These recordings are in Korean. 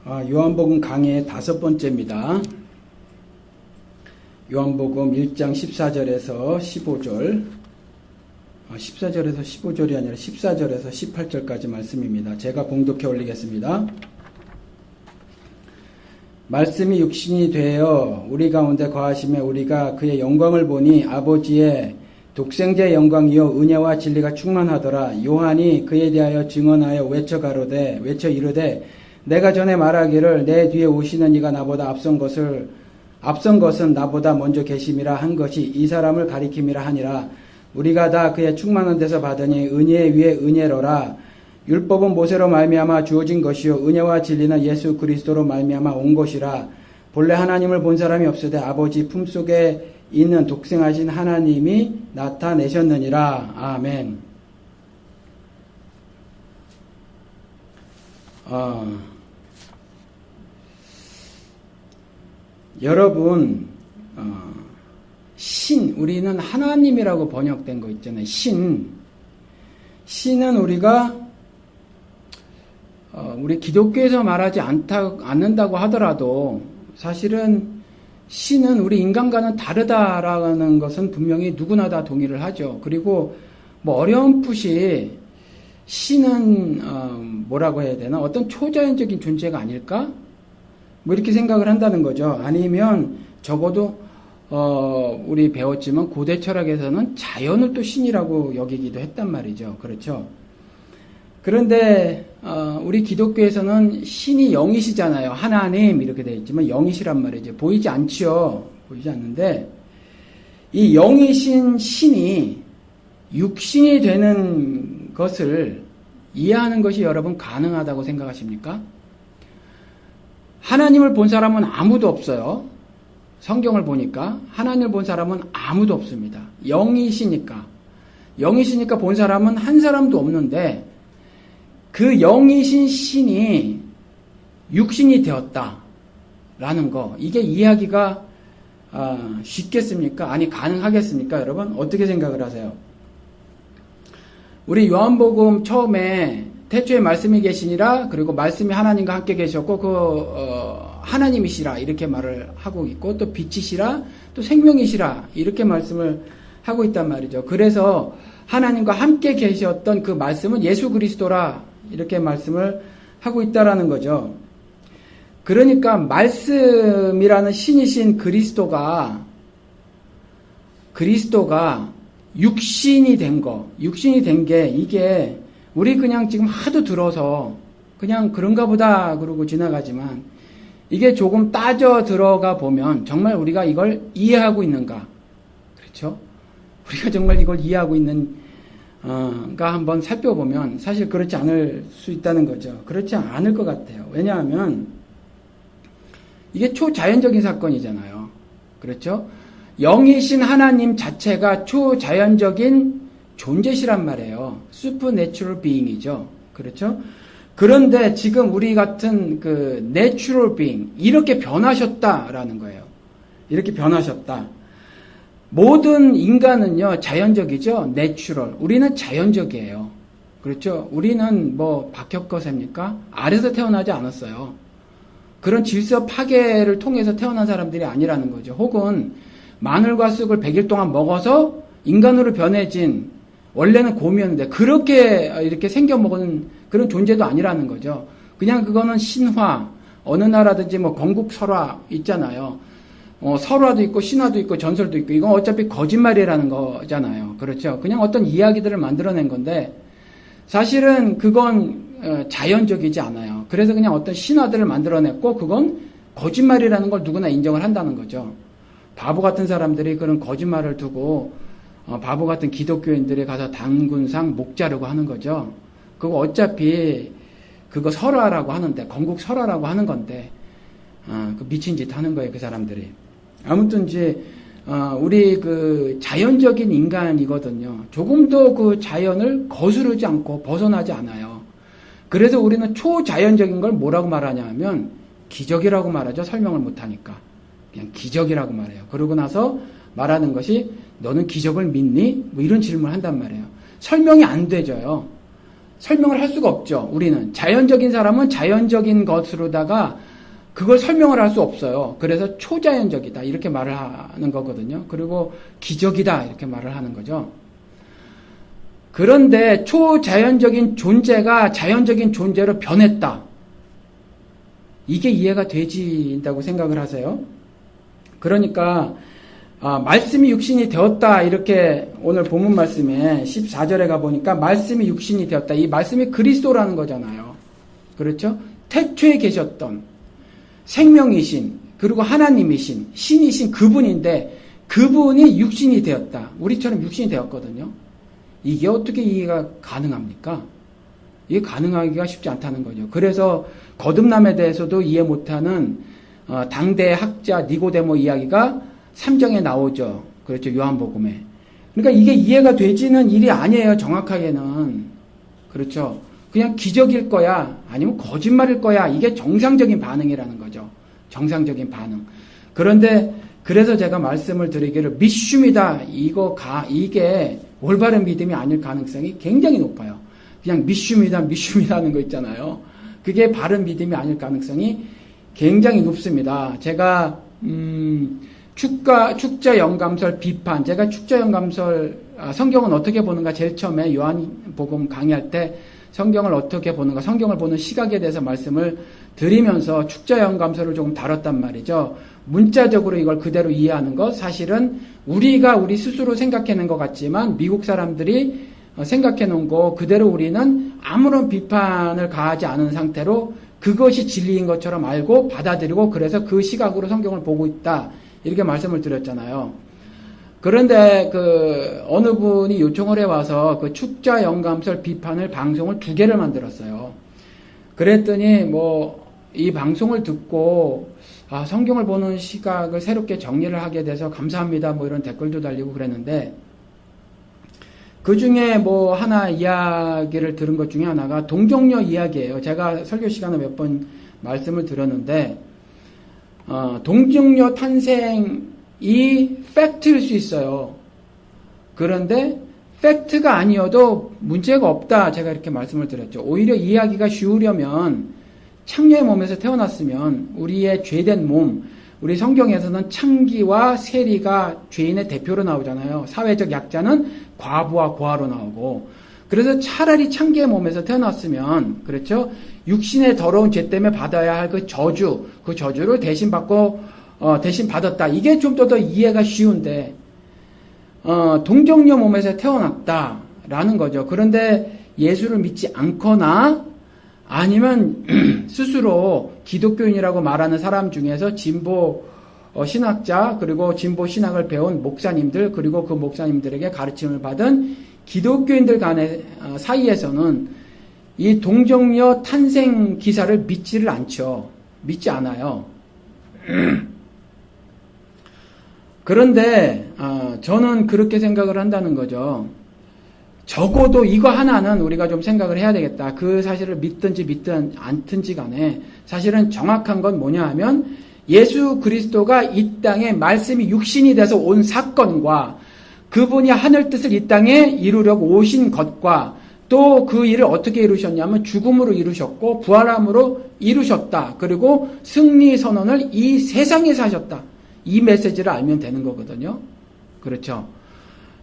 요한복음 강의 5번째입니다. 요한복음 1장 14절에서 15절, 14절에서 15절이 아니라 14절에서 18절까지 말씀입니다. 제가 봉독해 올리겠습니다. 말씀이 육신이 되어 우리 가운데 거하심에 우리가 그의 영광을 보니 아버지의 독생자의 영광이요 은혜와 진리가 충만하더라. 요한이 그에 대하여 증언하여 외쳐 이르되 내가 전에 말하기를 내 뒤에 오시는 이가 나보다 앞선 것은 나보다 먼저 계심이라 한 것이 이 사람을 가리킴이라 하니라. 우리가 다 그의 충만한 데서 받으니 은혜 위에 은혜로라. 율법은 모세로 말미암아 주어진 것이요 은혜와 진리는 예수 그리스도로 말미암아 온 것이라. 본래 하나님을 본 사람이 없으되 아버지 품속에 있는 독생하신 하나님이 나타내셨느니라. 아멘. 여러분, 우리는 하나님이라고 번역된 거 있잖아요. 신은 우리가 우리 기독교에서 말하지 않는다고 하더라도 사실은 신은 우리 인간과는 다르다라는 것은 분명히 누구나 다 동의를 하죠. 그리고 어렴풋이 신은 뭐라고 해야 되나? 어떤 초자연적인 존재가 아닐까? 이렇게 생각을 한다는 거죠. 아니면 적어도 우리 배웠지만 고대 철학에서는 자연을 또 신이라고 여기기도 했단 말이죠. 그렇죠? 그런데 우리 기독교에서는 신이 영이시잖아요. 하나님 이렇게 되어 있지만 영이시란 말이죠. 보이지 않지요. 보이지 않는데 이 영이신 신이 육신이 되는 것을 이해하는 것이 여러분 가능하다고 생각하십니까? 하나님을 본 사람은 아무도 없어요. 성경을 보니까 하나님을 본 사람은 아무도 없습니다. 영이시니까 본 사람은 한 사람도 없는데 그 영이신 신이 육신이 되었다라는 거, 이게 이해하기가 쉽겠습니까? 아니 가능하겠습니까? 여러분 어떻게 생각을 하세요? 우리 요한복음 처음에 태초에 말씀이 계시니라, 그리고 말씀이 하나님과 함께 계셨고 하나님이시라 이렇게 말을 하고 있고, 또 빛이시라, 또 생명이시라 이렇게 말씀을 하고 있단 말이죠. 그래서 하나님과 함께 계셨던 그 말씀은 예수 그리스도라 이렇게 말씀을 하고 있다라는 거죠. 그러니까 말씀이라는 신이신 그리스도가 육신이 된 게 이게 우리 그냥 지금 하도 들어서 그냥 그런가 보다 그러고 지나가지만, 이게 조금 따져 들어가 보면 정말 우리가 이걸 이해하고 있는가? 그렇죠? 우리가 정말 이걸 이해하고 있는가 한번 살펴보면 사실 그렇지 않을 수 있다는 거죠. 그렇지 않을 것 같아요. 왜냐하면 이게 초자연적인 사건이잖아요. 그렇죠? 영이신 하나님 자체가 초자연적인 존재시란 말이에요. supernatural being이죠. 그렇죠? 그런데 지금 우리 같은 그 natural being, 이렇게 변하셨다라는 거예요. 이렇게 변하셨다. 모든 인간은요, 자연적이죠? natural. 우리는 자연적이에요. 그렇죠? 우리는 박혁거셉니까? 아래서 태어나지 않았어요. 그런 질서 파괴를 통해서 태어난 사람들이 아니라는 거죠. 혹은 마늘과 쑥을 100일 동안 먹어서 인간으로 변해진, 원래는 곰이었는데 그렇게 이렇게 생겨먹은 그런 존재도 아니라는 거죠. 그냥 그거는 신화, 어느 나라든지 건국설화 있잖아요. 설화도 있고 신화도 있고 전설도 있고, 이건 어차피 거짓말이라는 거잖아요. 그렇죠? 그냥 어떤 이야기들을 만들어낸 건데 사실은 그건 자연적이지 않아요. 그래서 그냥 어떤 신화들을 만들어냈고 그건 거짓말이라는 걸 누구나 인정을 한다는 거죠. 바보 같은 사람들이 그런 거짓말을 두고 바보 같은 기독교인들이 가서 단군상 목 자르고 하는 거죠. 그거 어차피 그거 설화라고 하는데, 건국 설화라고 하는 건데 그 미친 짓 하는 거예요, 그 사람들이. 아무튼 우리 그 자연적인 인간이거든요. 조금도 그 자연을 거스르지 않고 벗어나지 않아요. 그래서 우리는 초자연적인 걸 뭐라고 말하냐 하면 기적이라고 말하죠. 설명을 못하니까 그냥 기적이라고 말해요. 그러고 나서 말하는 것이 너는 기적을 믿니? 이런 질문을 한단 말이에요. 설명이 안 되죠요. 설명을 할 수가 없죠. 우리는 자연적인 사람은 자연적인 것으로다가 그걸 설명을 할 수 없어요. 그래서 초자연적이다 이렇게 말을 하는 거거든요. 그리고 기적이다 이렇게 말을 하는 거죠. 그런데 초자연적인 존재가 자연적인 존재로 변했다. 이게 이해가 되진다고 생각을 하세요? 그러니까 말씀이 육신이 되었다 이렇게 오늘 본문 말씀에 14절에 가보니까 말씀이 육신이 되었다. 이 말씀이 그리스도라는 거잖아요. 그렇죠? 태초에 계셨던 생명이신 그리고 하나님이신 신이신 그분인데 그분이 육신이 되었다. 우리처럼 육신이 되었거든요. 이게 어떻게 이해가 가능합니까? 이게 가능하기가 쉽지 않다는 거죠. 그래서 거듭남에 대해서도 이해 못하는 당대 학자 니고데모 이야기가 3장에 나오죠. 그렇죠. 요한복음에. 그러니까 이게 이해가 되지는 일이 아니에요. 정확하게는. 그렇죠. 그냥 기적일 거야 아니면 거짓말일 거야. 이게 정상적인 반응이라는 거죠. 정상적인 반응. 그런데 그래서 제가 말씀을 드리기를 믿습니다. 이게 올바른 믿음이 아닐 가능성이 굉장히 높아요. 그냥 믿습니다 하는 거 있잖아요. 그게 바른 믿음이 아닐 가능성이 굉장히 높습니다. 제가 축자 영감설 비판, 제가 축자 영감설 성경은 어떻게 보는가 제일 처음에 요한복음 강의할 때 성경을 어떻게 보는가, 성경을 보는 시각에 대해서 말씀을 드리면서 축자 영감설을 조금 다뤘단 말이죠. 문자적으로 이걸 그대로 이해하는 것, 사실은 우리가 우리 스스로 생각해낸 것 같지만 미국 사람들이 생각해놓은 거 그대로 우리는 아무런 비판을 가하지 않은 상태로 그것이 진리인 것처럼 알고 받아들이고 그래서 그 시각으로 성경을 보고 있다. 이렇게 말씀을 드렸잖아요. 그런데 어느 분이 요청을 해와서 그 축자 영감설 비판을 방송을 2개를 만들었어요. 그랬더니 이 방송을 듣고 성경을 보는 시각을 새롭게 정리를 하게 돼서 감사합니다. 이런 댓글도 달리고 그랬는데 그 중에 하나 이야기를 들은 것 중에 하나가 동정녀 이야기예요. 제가 설교 시간에 몇 번 말씀을 드렸는데 동정녀 탄생이 팩트일 수 있어요. 그런데 팩트가 아니어도 문제가 없다. 제가 이렇게 말씀을 드렸죠. 오히려 이해하기가 쉬우려면 창녀의 몸에서 태어났으면 우리의 죄된 몸, 우리 성경에서는 창기와 세리가 죄인의 대표로 나오잖아요. 사회적 약자는 과부와 고아로 나오고. 그래서 차라리 창기의 몸에서 태어났으면, 그렇죠? 육신의 더러운 죄 때문에 받아야 할 그 저주를 대신 받았다. 이게 좀 더 이해가 쉬운데, 동정녀 몸에서 태어났다라는 거죠. 그런데 예수를 믿지 않거나 아니면 스스로 기독교인이라고 말하는 사람 중에서 진보 신학자 그리고 진보 신학을 배운 목사님들 그리고 그 목사님들에게 가르침을 받은 기독교인들 간의 사이에서는 이 동정녀 탄생 기사를 믿지를 않죠. 믿지 않아요. 그런데 저는 그렇게 생각을 한다는 거죠. 적어도 이거 하나는 우리가 좀 생각을 해야 되겠다. 그 사실을 믿든지 않든지 간에 사실은 정확한 건 뭐냐 하면 예수 그리스도가 이 땅에 말씀이 육신이 돼서 온 사건과 그분이 하늘 뜻을 이 땅에 이루려고 오신 것과 또 그 일을 어떻게 이루셨냐면 죽음으로 이루셨고 부활함으로 이루셨다. 그리고 승리 선언을 이 세상에서 하셨다. 이 메시지를 알면 되는 거거든요. 그렇죠.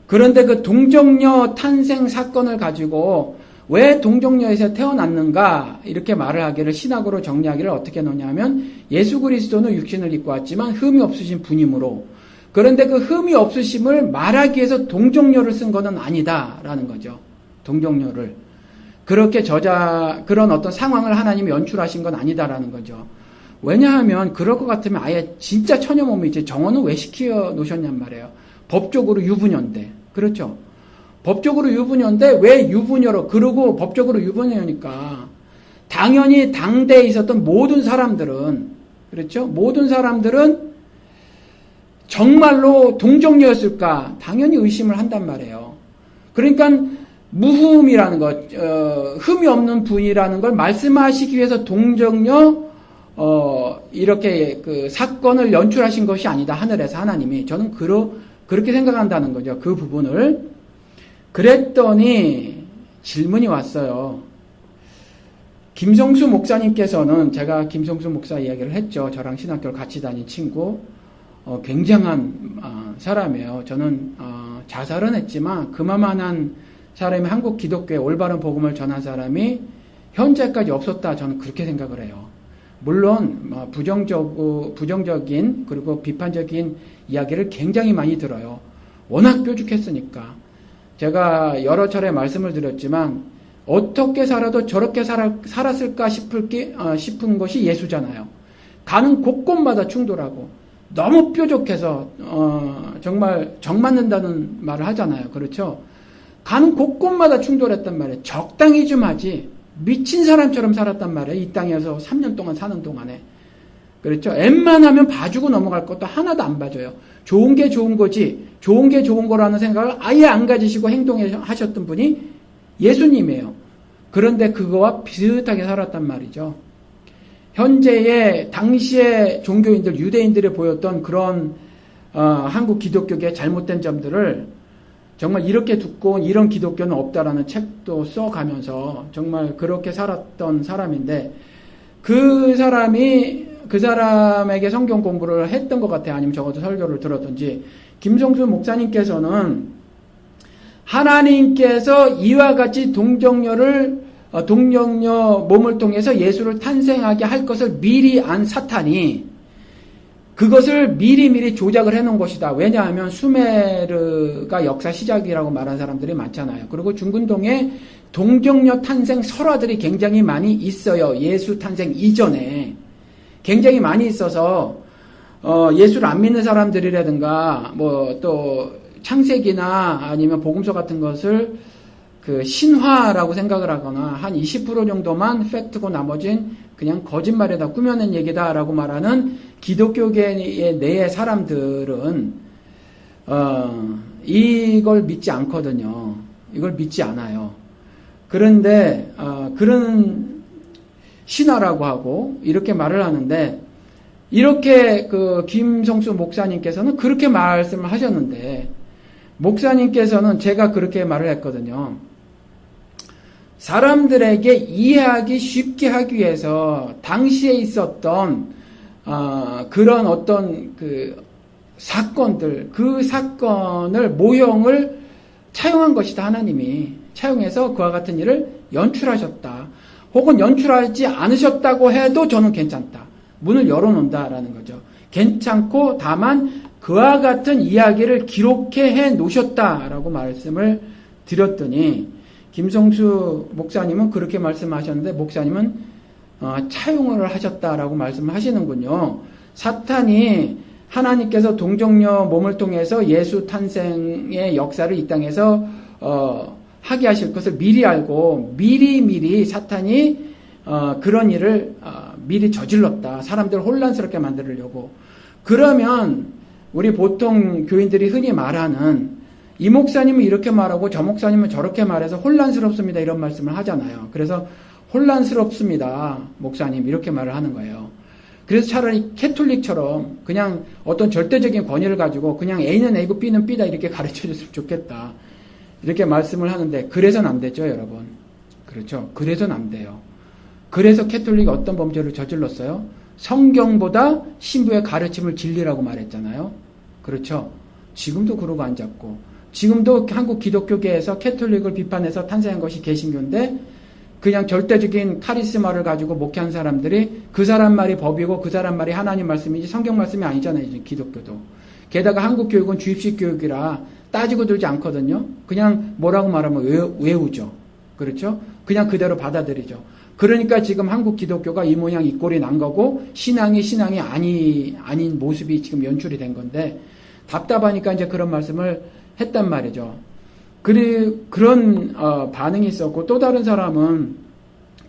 그런데 그 동정녀 탄생 사건을 가지고 왜 동정녀에서 태어났는가 이렇게 말을 하기를 신학으로 정리하기를 어떻게 놓냐면 예수 그리스도는 육신을 입고 왔지만 흠이 없으신 분이므로 그런데 그 흠이 없으심을 말하기 위해서 동정녀를 쓴 것은 아니다라는 거죠. 동정녀를 그렇게 그런 어떤 상황을 하나님이 연출하신 건 아니다라는 거죠. 왜냐하면 그럴 것 같으면 아예 진짜 처녀 몸이지 정언은 왜 시켜 놓으셨냔 말이에요. 법적으로 유부녀인데. 그렇죠. 법적으로 유부녀인데 왜 유부녀로 그러고 법적으로 유부녀니까 당연히 당대에 있었던 모든 사람들은 그렇죠. 모든 사람들은 정말로 동정녀였을까 당연히 의심을 한단 말이에요. 그러니까 무흠이라는 것, 흠이 없는 분이라는 걸 말씀하시기 위해서 동정녀 이렇게 그 사건을 연출하신 것이 아니다. 하늘에서 하나님이. 저는 그렇게 생각한다는 거죠. 그 부분을. 그랬더니 질문이 왔어요. 김성수 목사님께서는 제가 김성수 목사 이야기를 했죠. 저랑 신학교를 같이 다닌 친구. 굉장한 사람이에요. 저는 자살은 했지만 그만한 사람이 한국 기독교에 올바른 복음을 전한 사람이 현재까지 없었다. 저는 그렇게 생각을 해요. 물론 부정적인 그리고 비판적인 이야기를 굉장히 많이 들어요. 워낙 뾰족했으니까. 제가 여러 차례 말씀을 드렸지만 어떻게 살아도 저렇게 살았을까 싶은 것이 예수잖아요. 가는 곳곳마다 충돌하고 너무 뾰족해서 정말 정 맞는다는 말을 하잖아요. 그렇죠? 가는 곳곳마다 충돌했단 말이에요. 적당히 좀 하지. 미친 사람처럼 살았단 말이에요. 이 땅에서 3년 동안 사는 동안에. 그렇죠? 웬만하면 봐주고 넘어갈 것도 하나도 안 봐줘요. 좋은 게 좋은 거지, 좋은 게 좋은 거라는 생각을 아예 안 가지시고 행동하셨던 분이 예수님이에요. 그런데 그거와 비슷하게 살았단 말이죠. 현재의 당시의 종교인들, 유대인들이 보였던 그런 한국 기독교계의 잘못된 점들을 정말 이렇게 두꺼운 이런 기독교는 없다라는 책도 써가면서 정말 그렇게 살았던 사람인데 그 사람에게 성경 공부를 했던 것 같아요. 아니면 적어도 설교를 들었던지. 김성수 목사님께서는 하나님께서 이와 같이 동정녀 몸을 통해서 예수를 탄생하게 할 것을 미리 안 사탄이 그것을 미리 조작을 해놓은 것이다. 왜냐하면 수메르가 역사 시작이라고 말하는 사람들이 많잖아요. 그리고 중근동에 동정녀 탄생 설화들이 굉장히 많이 있어요. 예수 탄생 이전에 굉장히 많이 있어서 예수를 안 믿는 사람들이라든가 뭐 또 창세기나 아니면 복음서 같은 것을 그 신화라고 생각을 하거나 한 20% 정도만 팩트고 나머진 그냥 거짓말에다 꾸며낸 얘기다라고 말하는 기독교계 내의 사람들은 이걸 믿지 않거든요. 이걸 믿지 않아요. 그런데 그런 신화라고 하고 이렇게 말을 하는데 이렇게 그 김성수 목사님께서는 그렇게 말씀을 하셨는데 목사님께서는 제가 그렇게 말을 했거든요. 사람들에게 이해하기 쉽게 하기 위해서 당시에 있었던 그런 어떤 그 사건들, 그 사건을 모형을 차용한 것이다. 하나님이 차용해서 그와 같은 일을 연출하셨다. 혹은 연출하지 않으셨다고 해도 저는 괜찮다. 문을 열어놓는다라는 거죠. 괜찮고 다만 그와 같은 이야기를 기록해 놓으셨다라고 말씀을 드렸더니 김성수 목사님은 그렇게 말씀하셨는데 목사님은 차용을 하셨다라고 말씀을 하시는군요. 사탄이 하나님께서 동정녀 몸을 통해서 예수 탄생의 역사를 이 땅에서 하게 하실 것을 미리 알고 미리 사탄이 그런 일을 미리 저질렀다. 사람들을 혼란스럽게 만들려고. 그러면 우리 보통 교인들이 흔히 말하는 이 목사님은 이렇게 말하고 저 목사님은 저렇게 말해서 혼란스럽습니다. 이런 말씀을 하잖아요. 그래서 혼란스럽습니다. 목사님 이렇게 말을 하는 거예요. 그래서 차라리 캐톨릭처럼 그냥 어떤 절대적인 권위를 가지고 그냥 A는 A고 B는 B다 이렇게 가르쳐 줬으면 좋겠다. 이렇게 말씀을 하는데 그래서는 안 되죠, 여러분. 그렇죠. 그래서는 안 돼요. 그래서 캐톨릭이 어떤 범죄를 저질렀어요? 성경보다 신부의 가르침을 진리라고 말했잖아요. 그렇죠. 지금도 그러고 앉았고 지금도 한국 기독교계에서 캐톨릭을 비판해서 탄생한 것이 개신교인데 그냥 절대적인 카리스마를 가지고 목회한 사람들이 그 사람 말이 법이고 그 사람 말이 하나님 말씀이지 성경 말씀이 아니잖아요. 기독교도. 게다가 한국 교육은 주입식 교육이라 따지고 들지 않거든요. 그냥 뭐라고 말하면 외우죠. 그렇죠? 그냥 그대로 받아들이죠. 그러니까 지금 한국 기독교가 이 모양 이 꼴이 난 거고 신앙이 아닌 모습이 지금 연출이 된 건데 답답하니까 이제 그런 말씀을 했단 말이죠. 그런 반응이 있었고 또 다른 사람은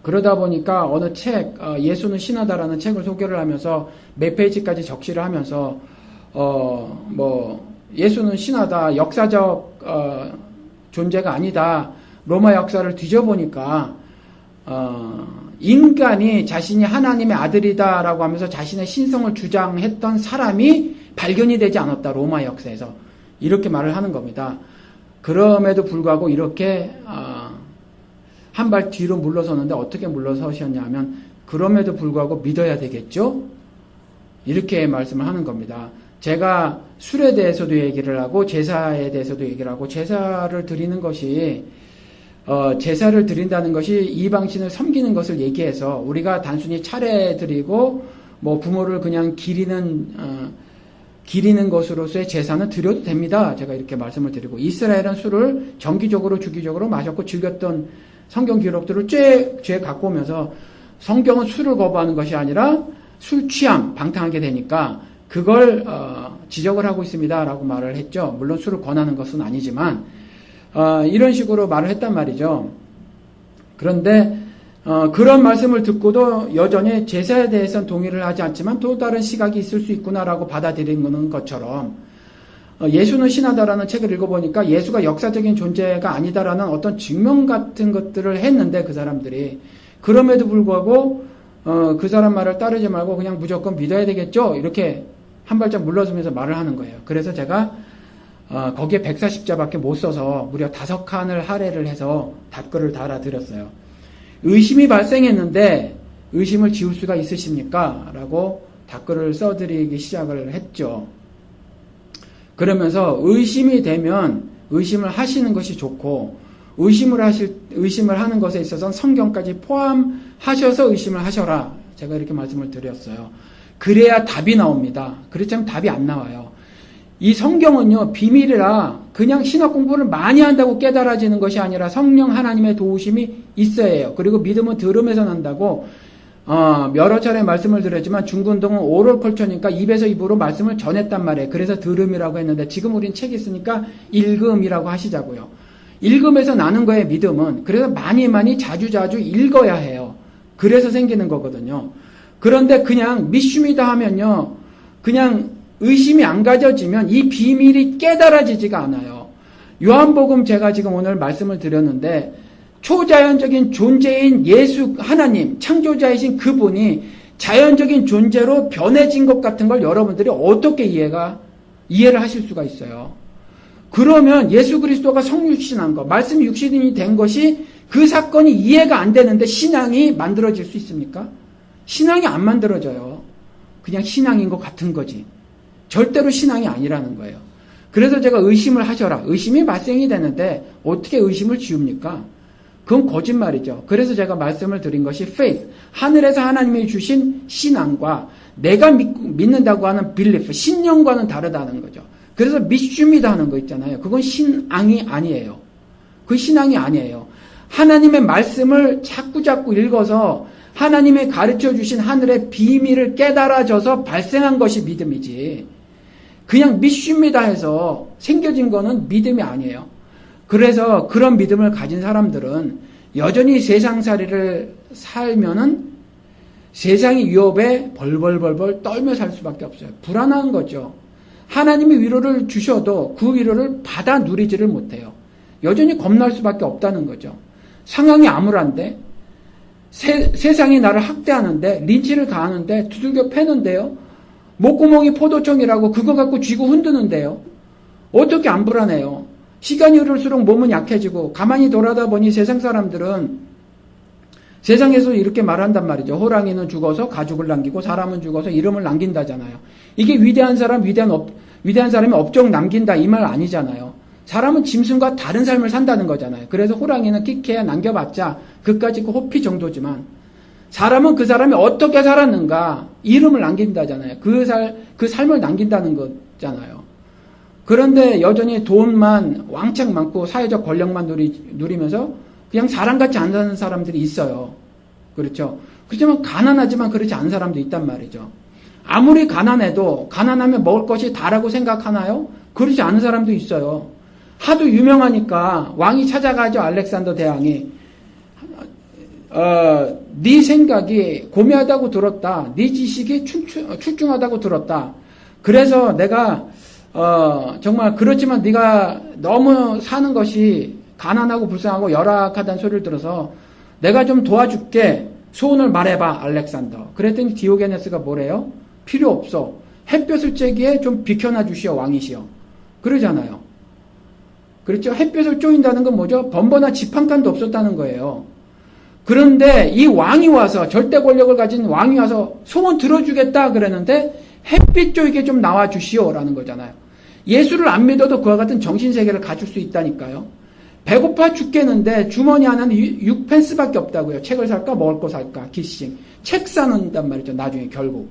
그러다 보니까 어느 책 예수는 신하다라는 책을 소개를 하면서 몇 페이지까지 적시를 하면서 예수는 신하다 역사적 존재가 아니다. 로마 역사를 뒤져보니까 인간이 자신이 하나님의 아들이다라고 하면서 자신의 신성을 주장했던 사람이 발견이 되지 않았다. 로마 역사에서. 이렇게 말을 하는 겁니다. 그럼에도 불구하고 이렇게 한 발 뒤로 물러서는데 어떻게 물러서셨냐 하면 그럼에도 불구하고 믿어야 되겠죠? 이렇게 말씀을 하는 겁니다. 제가 술에 대해서도 얘기를 하고 제사에 대해서도 얘기를 하고 제사를 드리는 것이 제사를 드린다는 것이 이방신을 섬기는 것을 얘기해서 우리가 단순히 차례 드리고 뭐 부모를 그냥 기리는 것으로서의 제사는 드려도 됩니다. 제가 이렇게 말씀을 드리고 이스라엘은 술을 정기적으로 주기적으로 마셨고 즐겼던 성경 기록들을 꽤 갖고 오면서 성경은 술을 거부하는 것이 아니라 술 취함, 방탕하게 되니까 그걸 지적을 하고 있습니다라고 말을 했죠. 물론 술을 권하는 것은 아니지만 이런 식으로 말을 했단 말이죠. 그런데 그런 말씀을 듣고도 여전히 제사에 대해서는 동의를 하지 않지만 또 다른 시각이 있을 수 있구나라고 받아들이는 것처럼 예수는 신하다라는 책을 읽어보니까 예수가 역사적인 존재가 아니다라는 어떤 증명 같은 것들을 했는데 그 사람들이 그럼에도 불구하고 그 사람 말을 따르지 말고 그냥 무조건 믿어야 되겠죠? 이렇게 한 발짝 물러서면서 말을 하는 거예요. 그래서 제가 거기에 140자밖에 못 써서 무려 5칸을 할애를 해서 답글을 달아드렸어요. 의심이 발생했는데 의심을 지울 수가 있으십니까? 라고 답글을 써드리기 시작을 했죠. 그러면서 의심이 되면 의심을 하시는 것이 좋고 의심을 하는 것에 있어서는 성경까지 포함하셔서 의심을 하셔라. 제가 이렇게 말씀을 드렸어요. 그래야 답이 나옵니다. 그렇지 않으면 답이 안 나와요. 이 성경은요, 비밀이라 그냥 신학 공부를 많이 한다고 깨달아지는 것이 아니라 성령 하나님의 도우심이 있어야 해요. 그리고 믿음은 들음에서 난다고 여러 차례 말씀을 드렸지만 중근동은 오럴 컬처니까 입에서 입으로 말씀을 전했단 말이에요. 그래서 들음이라고 했는데 지금 우린 책이 있으니까 읽음이라고 하시자고요. 읽음에서 나는 거예요, 믿음은. 그래서 많이 자주 읽어야 해요. 그래서 생기는 거거든요. 그런데 그냥 믿습니다 하면요, 그냥 의심이 안 가져지면 이 비밀이 깨달아지지가 않아요. 요한복음 제가 지금 오늘 말씀을 드렸는데 초자연적인 존재인 예수 하나님, 창조자이신 그분이 자연적인 존재로 변해진 것 같은 걸 여러분들이 어떻게 이해를 하실 수가 있어요. 그러면 예수 그리스도가 성육신한 것, 말씀 육신이 된 것이 그 사건이 이해가 안 되는데 신앙이 만들어질 수 있습니까? 신앙이 안 만들어져요. 그냥 신앙인 것 같은 거지. 절대로 신앙이 아니라는 거예요. 그래서 제가 의심을 하셔라. 의심이 발생이 되는데 어떻게 의심을 지웁니까? 그건 거짓말이죠. 그래서 제가 말씀을 드린 것이 faith, 하늘에서 하나님이 주신 신앙과 내가 믿는다고 하는 belief, 신념과는 다르다는 거죠. 그래서 믿습니다 하는 거 있잖아요. 그건 신앙이 아니에요. 그 신앙이 아니에요. 하나님의 말씀을 자꾸 읽어서 하나님의 가르쳐 주신 하늘의 비밀을 깨달아져서 발생한 것이 믿음이지. 그냥 믿습니다 해서 생겨진 거는 믿음이 아니에요. 그래서 그런 믿음을 가진 사람들은 여전히 세상살이를 살면은 세상의 위협에 벌벌 떨며 살 수밖에 없어요. 불안한 거죠. 하나님이 위로를 주셔도 그 위로를 받아 누리지를 못해요. 여전히 겁날 수밖에 없다는 거죠. 상황이 암울한데 세상이 나를 학대하는데 린치를 가하는데 두들겨 패는데요. 목구멍이 포도청이라고 그거 갖고 쥐고 흔드는데요. 어떻게 안 불안해요. 시간이 흐를수록 몸은 약해지고 가만히 돌아다 보니 세상 사람들은 세상에서 이렇게 말한단 말이죠. 호랑이는 죽어서 가죽을 남기고 사람은 죽어서 이름을 남긴다잖아요. 이게 위대한 사람이 업적 남긴다 이 말 아니잖아요. 사람은 짐승과 다른 삶을 산다는 거잖아요. 그래서 호랑이는 끽해야 남겨봤자 그까짓 그 호피 정도지만 사람은 그 사람이 어떻게 살았는가 이름을 남긴다잖아요. 그 삶을 남긴다는 거잖아요. 그런데 여전히 돈만 왕창 많고 사회적 권력만 누리면서 그냥 사람같이 안 사는 사람들이 있어요. 그렇죠? 그렇지만 가난하지만 그렇지 않은 사람도 있단 말이죠. 아무리 가난하면 먹을 것이 다라고 생각하나요? 그렇지 않은 사람도 있어요. 하도 유명하니까 왕이 찾아가죠. 알렉산더 대왕이. 네 생각이 고매하다고 들었다. 네 지식이 출중하다고 들었다. 그래서 내가 정말 그렇지만 네가 너무 사는 것이 가난하고 불쌍하고 열악하다는 소리를 들어서 내가 좀 도와줄게. 소원을 말해봐, 알렉산더. 그랬더니 디오게네스가 뭐래요? 필요 없어. 햇볕을 쬐기에 좀 비켜놔 주시오, 왕이시여. 그러잖아요. 그렇죠? 햇볕을 쪼인다는 건 뭐죠? 번번아 집 한 칸도 없었다는 거예요. 그런데 이 왕이 와서, 절대 권력을 가진 왕이 와서 소원 들어주겠다 그랬는데 햇빛 쪽에 좀 나와주시오라는 거잖아요. 예수를 안 믿어도 그와 같은 정신세계를 가질 수 있다니까요. 배고파 죽겠는데 주머니 안에는 6펜스밖에 없다고요. 책을 살까 먹을 거 살까 기싱. 책 사는단 말이죠. 나중에 결국.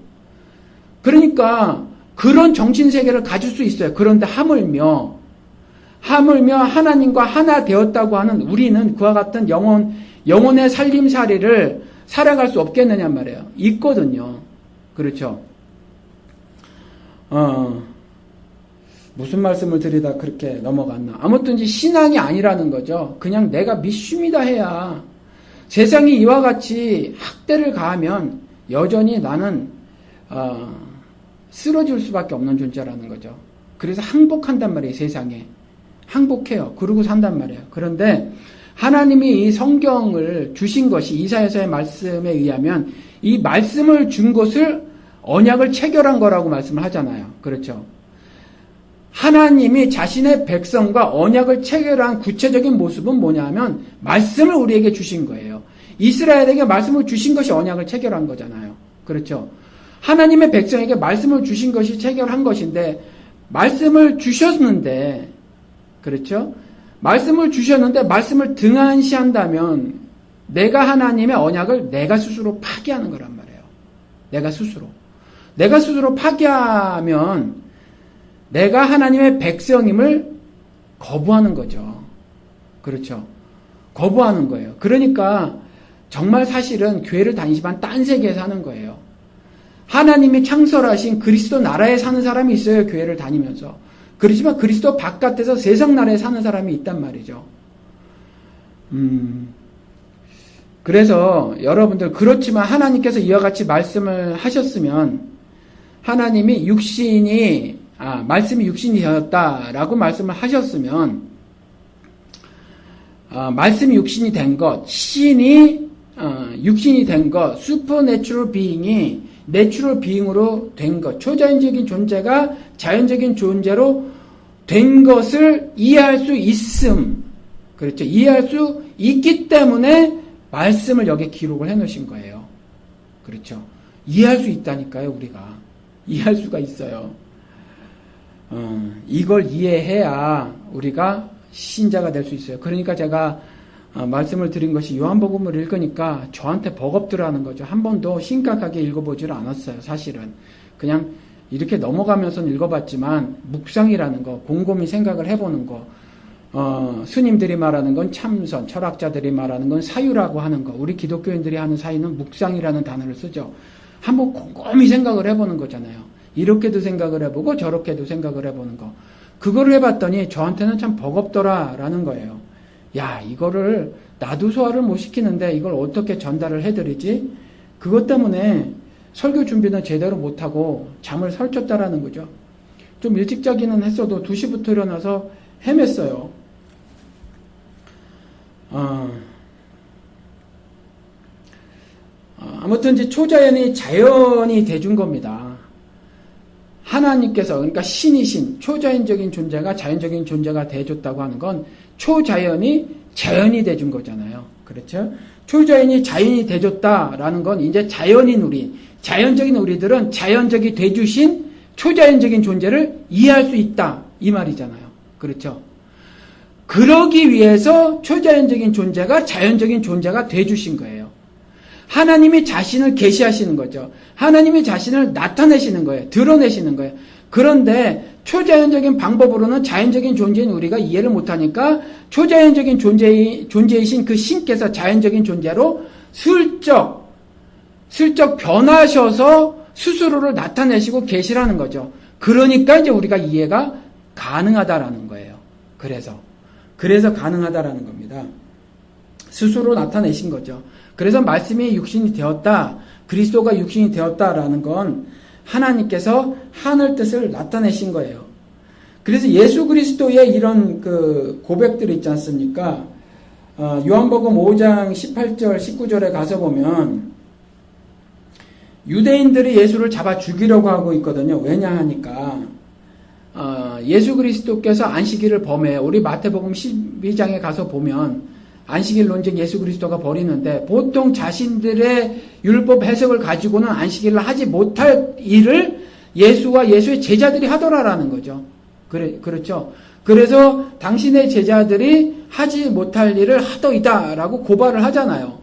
그러니까 그런 정신세계를 가질 수 있어요. 그런데 하물며 하나님과 하나 되었다고 하는 우리는 그와 같은 영혼의 살림살이를 살아갈 수 없겠느냐 말이에요. 있거든요. 그렇죠. 무슨 말씀을 드리다 그렇게 넘어갔나. 아무튼 신앙이 아니라는 거죠. 그냥 내가 믿습니다 해야. 세상이 이와 같이 학대를 가하면 여전히 나는 쓰러질 수밖에 없는 존재라는 거죠. 그래서 항복한단 말이에요. 세상에. 항복해요. 그러고 산단 말이에요. 그런데 하나님이 이 성경을 주신 것이 이사야서의 말씀에 의하면 이 말씀을 준 것을 언약을 체결한 거라고 말씀을 하잖아요. 그렇죠. 하나님이 자신의 백성과 언약을 체결한 구체적인 모습은 뭐냐 하면 말씀을 우리에게 주신 거예요. 이스라엘에게 말씀을 주신 것이 언약을 체결한 거잖아요. 그렇죠. 하나님의 백성에게 말씀을 주신 것이 체결한 것인데 말씀을 주셨는데 그렇죠. 말씀을 주셨는데 말씀을 등한시한다면 내가 하나님의 언약을 내가 스스로 파기하는 거란 말이에요. 내가 스스로 파기하면 내가 하나님의 백성임을 거부하는 거죠. 그렇죠. 거부하는 거예요. 그러니까 정말 사실은 교회를 다니지만 딴 세계에 사는 거예요. 하나님이 창설하신 그리스도 나라에 사는 사람이 있어요. 교회를 다니면서. 그렇지만 그리스도 바깥에서 세상 나라에 사는 사람이 있단 말이죠. 그래서 여러분들 그렇지만 하나님께서 이와 같이 말씀을 하셨으면 하나님이 말씀이 육신이 되었다라고 말씀을 하셨으면 말씀이 육신이 된 것, 신이 육신이 된 것, 슈퍼내추럴 비잉이 내추럴 비잉으로 된 것, 초자연적인 존재가 자연적인 존재로 된 것을 이해할 수 있음. 그렇죠. 이해할 수 있기 때문에 말씀을 여기에 기록을 해 놓으신 거예요. 그렇죠. 이해할 수 있다니까요, 우리가. 이해할 수가 있어요. 이걸 이해해야 우리가 신자가 될 수 있어요. 그러니까 제가 말씀을 드린 것이 요한복음을 읽으니까 저한테 버겁더라는 거죠. 한 번도 심각하게 읽어보지를 않았어요. 사실은 그냥 이렇게 넘어가면서는 읽어봤지만 묵상이라는 거, 곰곰이 생각을 해보는 거, 스님들이 말하는 건 참선, 철학자들이 말하는 건 사유라고 하는 거, 우리 기독교인들이 하는 사유는 묵상이라는 단어를 쓰죠. 한번 곰곰이 생각을 해보는 거잖아요. 이렇게도 생각을 해보고 저렇게도 생각을 해보는 거. 그거를 해봤더니 저한테는 참 버겁더라라는 거예요. 야, 이거를 나도 소화를 못 시키는데 이걸 어떻게 전달을 해드리지? 그것 때문에 설교 준비는 제대로 못하고 잠을 설쳤다라는 거죠. 좀 일찍 자기는 했어도 2시부터 일어나서 헤맸어요. 아무튼 이제 초자연이 자연이 돼준 겁니다. 하나님께서, 그러니까 신이신 초자연적인 존재가 자연적인 존재가 돼줬다고 하는 건 초자연이 자연이 돼준 거잖아요. 그렇죠? 초자연이 자연이 돼줬다라는 건 이제 자연인 우리, 자연적인 우리들은 자연적이 돼주신 초자연적인 존재를 이해할 수 있다. 이 말이잖아요. 그렇죠? 그러기 위해서 초자연적인 존재가 자연적인 존재가 돼주신 거예요. 하나님이 자신을 계시하시는 거죠. 하나님이 자신을 나타내시는 거예요. 드러내시는 거예요. 그런데 초자연적인 방법으로는 자연적인 존재인 우리가 이해를 못하니까 초자연적인 존재이신 그 신께서 자연적인 존재로 슬쩍 변하셔서 스스로를 나타내시고 계시라는 거죠. 그러니까 이제 우리가 이해가 가능하다라는 거예요. 그래서 가능하다라는 겁니다. 스스로 나타내신 거죠. 그래서 말씀이 육신이 되었다, 그리스도가 육신이 되었다라는 건 하나님께서 하늘 뜻을 나타내신 거예요. 그래서 예수 그리스도의 이런 그 고백들이 있지 않습니까? 요한복음 5장 18절 19절에 가서 보면 유대인들이 예수를 잡아 죽이려고 하고 있거든요. 왜냐 하니까 예수 그리스도께서 안식일을 범해요. 우리 마태복음 12장에 가서 보면 안식일 논쟁 예수 그리스도가 벌이는데 보통 자신들의 율법 해석을 가지고는 안식일을 하지 못할 일을 예수와 예수의 제자들이 하더라라는 거죠. 그렇죠. 그래서 당신의 제자들이 하지 못할 일을 하더이다라고 고발을 하잖아요.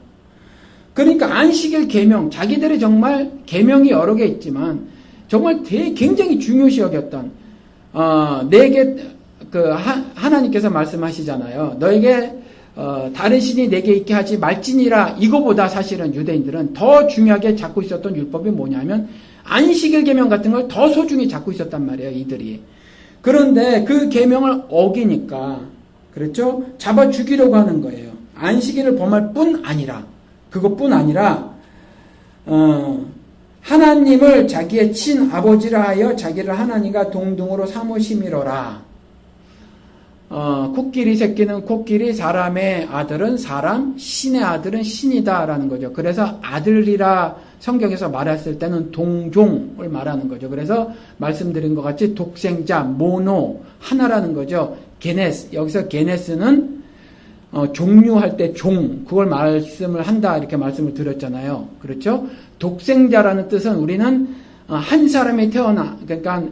그러니까 안식일 계명, 자기들이 정말 계명이 여러 개 있지만 정말 굉장히 중요시 여겼던 내게 하나님께서 말씀하시잖아요. 너에게 다른 신이 내게 있게 하지 말지니라. 이거보다 사실은 유대인들은 더 중요하게 잡고 있었던 율법이 뭐냐면 안식일 계명 같은 걸 더 소중히 잡고 있었단 말이에요, 이들이. 그런데 그 계명을 어기니까, 그렇죠? 잡아 죽이려고 하는 거예요. 안식일을 범할 뿐 아니라, 그것뿐 아니라 하나님을 자기의 친아버지라 하여 자기를 하나님과 동등으로 삼으심이로라. 코끼리 새끼는 코끼리, 사람의 아들은 사람, 신의 아들은 신이다라는 거죠. 그래서 아들이라 성경에서 말했을 때는 동종을 말하는 거죠. 그래서 말씀드린 것 같이 독생자, 모노, 하나라는 거죠. 게네스, 여기서 게네스는 종류할 때 종, 그걸 말씀을 한다 이렇게 말씀을 드렸잖아요. 그렇죠? 독생자라는 뜻은 우리는 한 사람이 태어나, 그러니까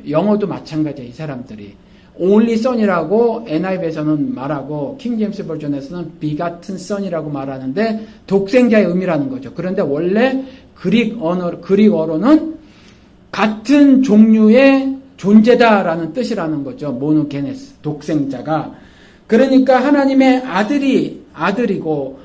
영어도 마찬가지예요. 이 사람들이 only son이라고 NIV에서는 말하고 킹제임스 버전에서는 begotten son이라고 말하는데 독생자의 의미라는 거죠. 그런데 원래 그릭어로는 같은 종류의 존재다라는 뜻이라는 거죠. 모노게네스, 독생자가. 그러니까 하나님의 아들이고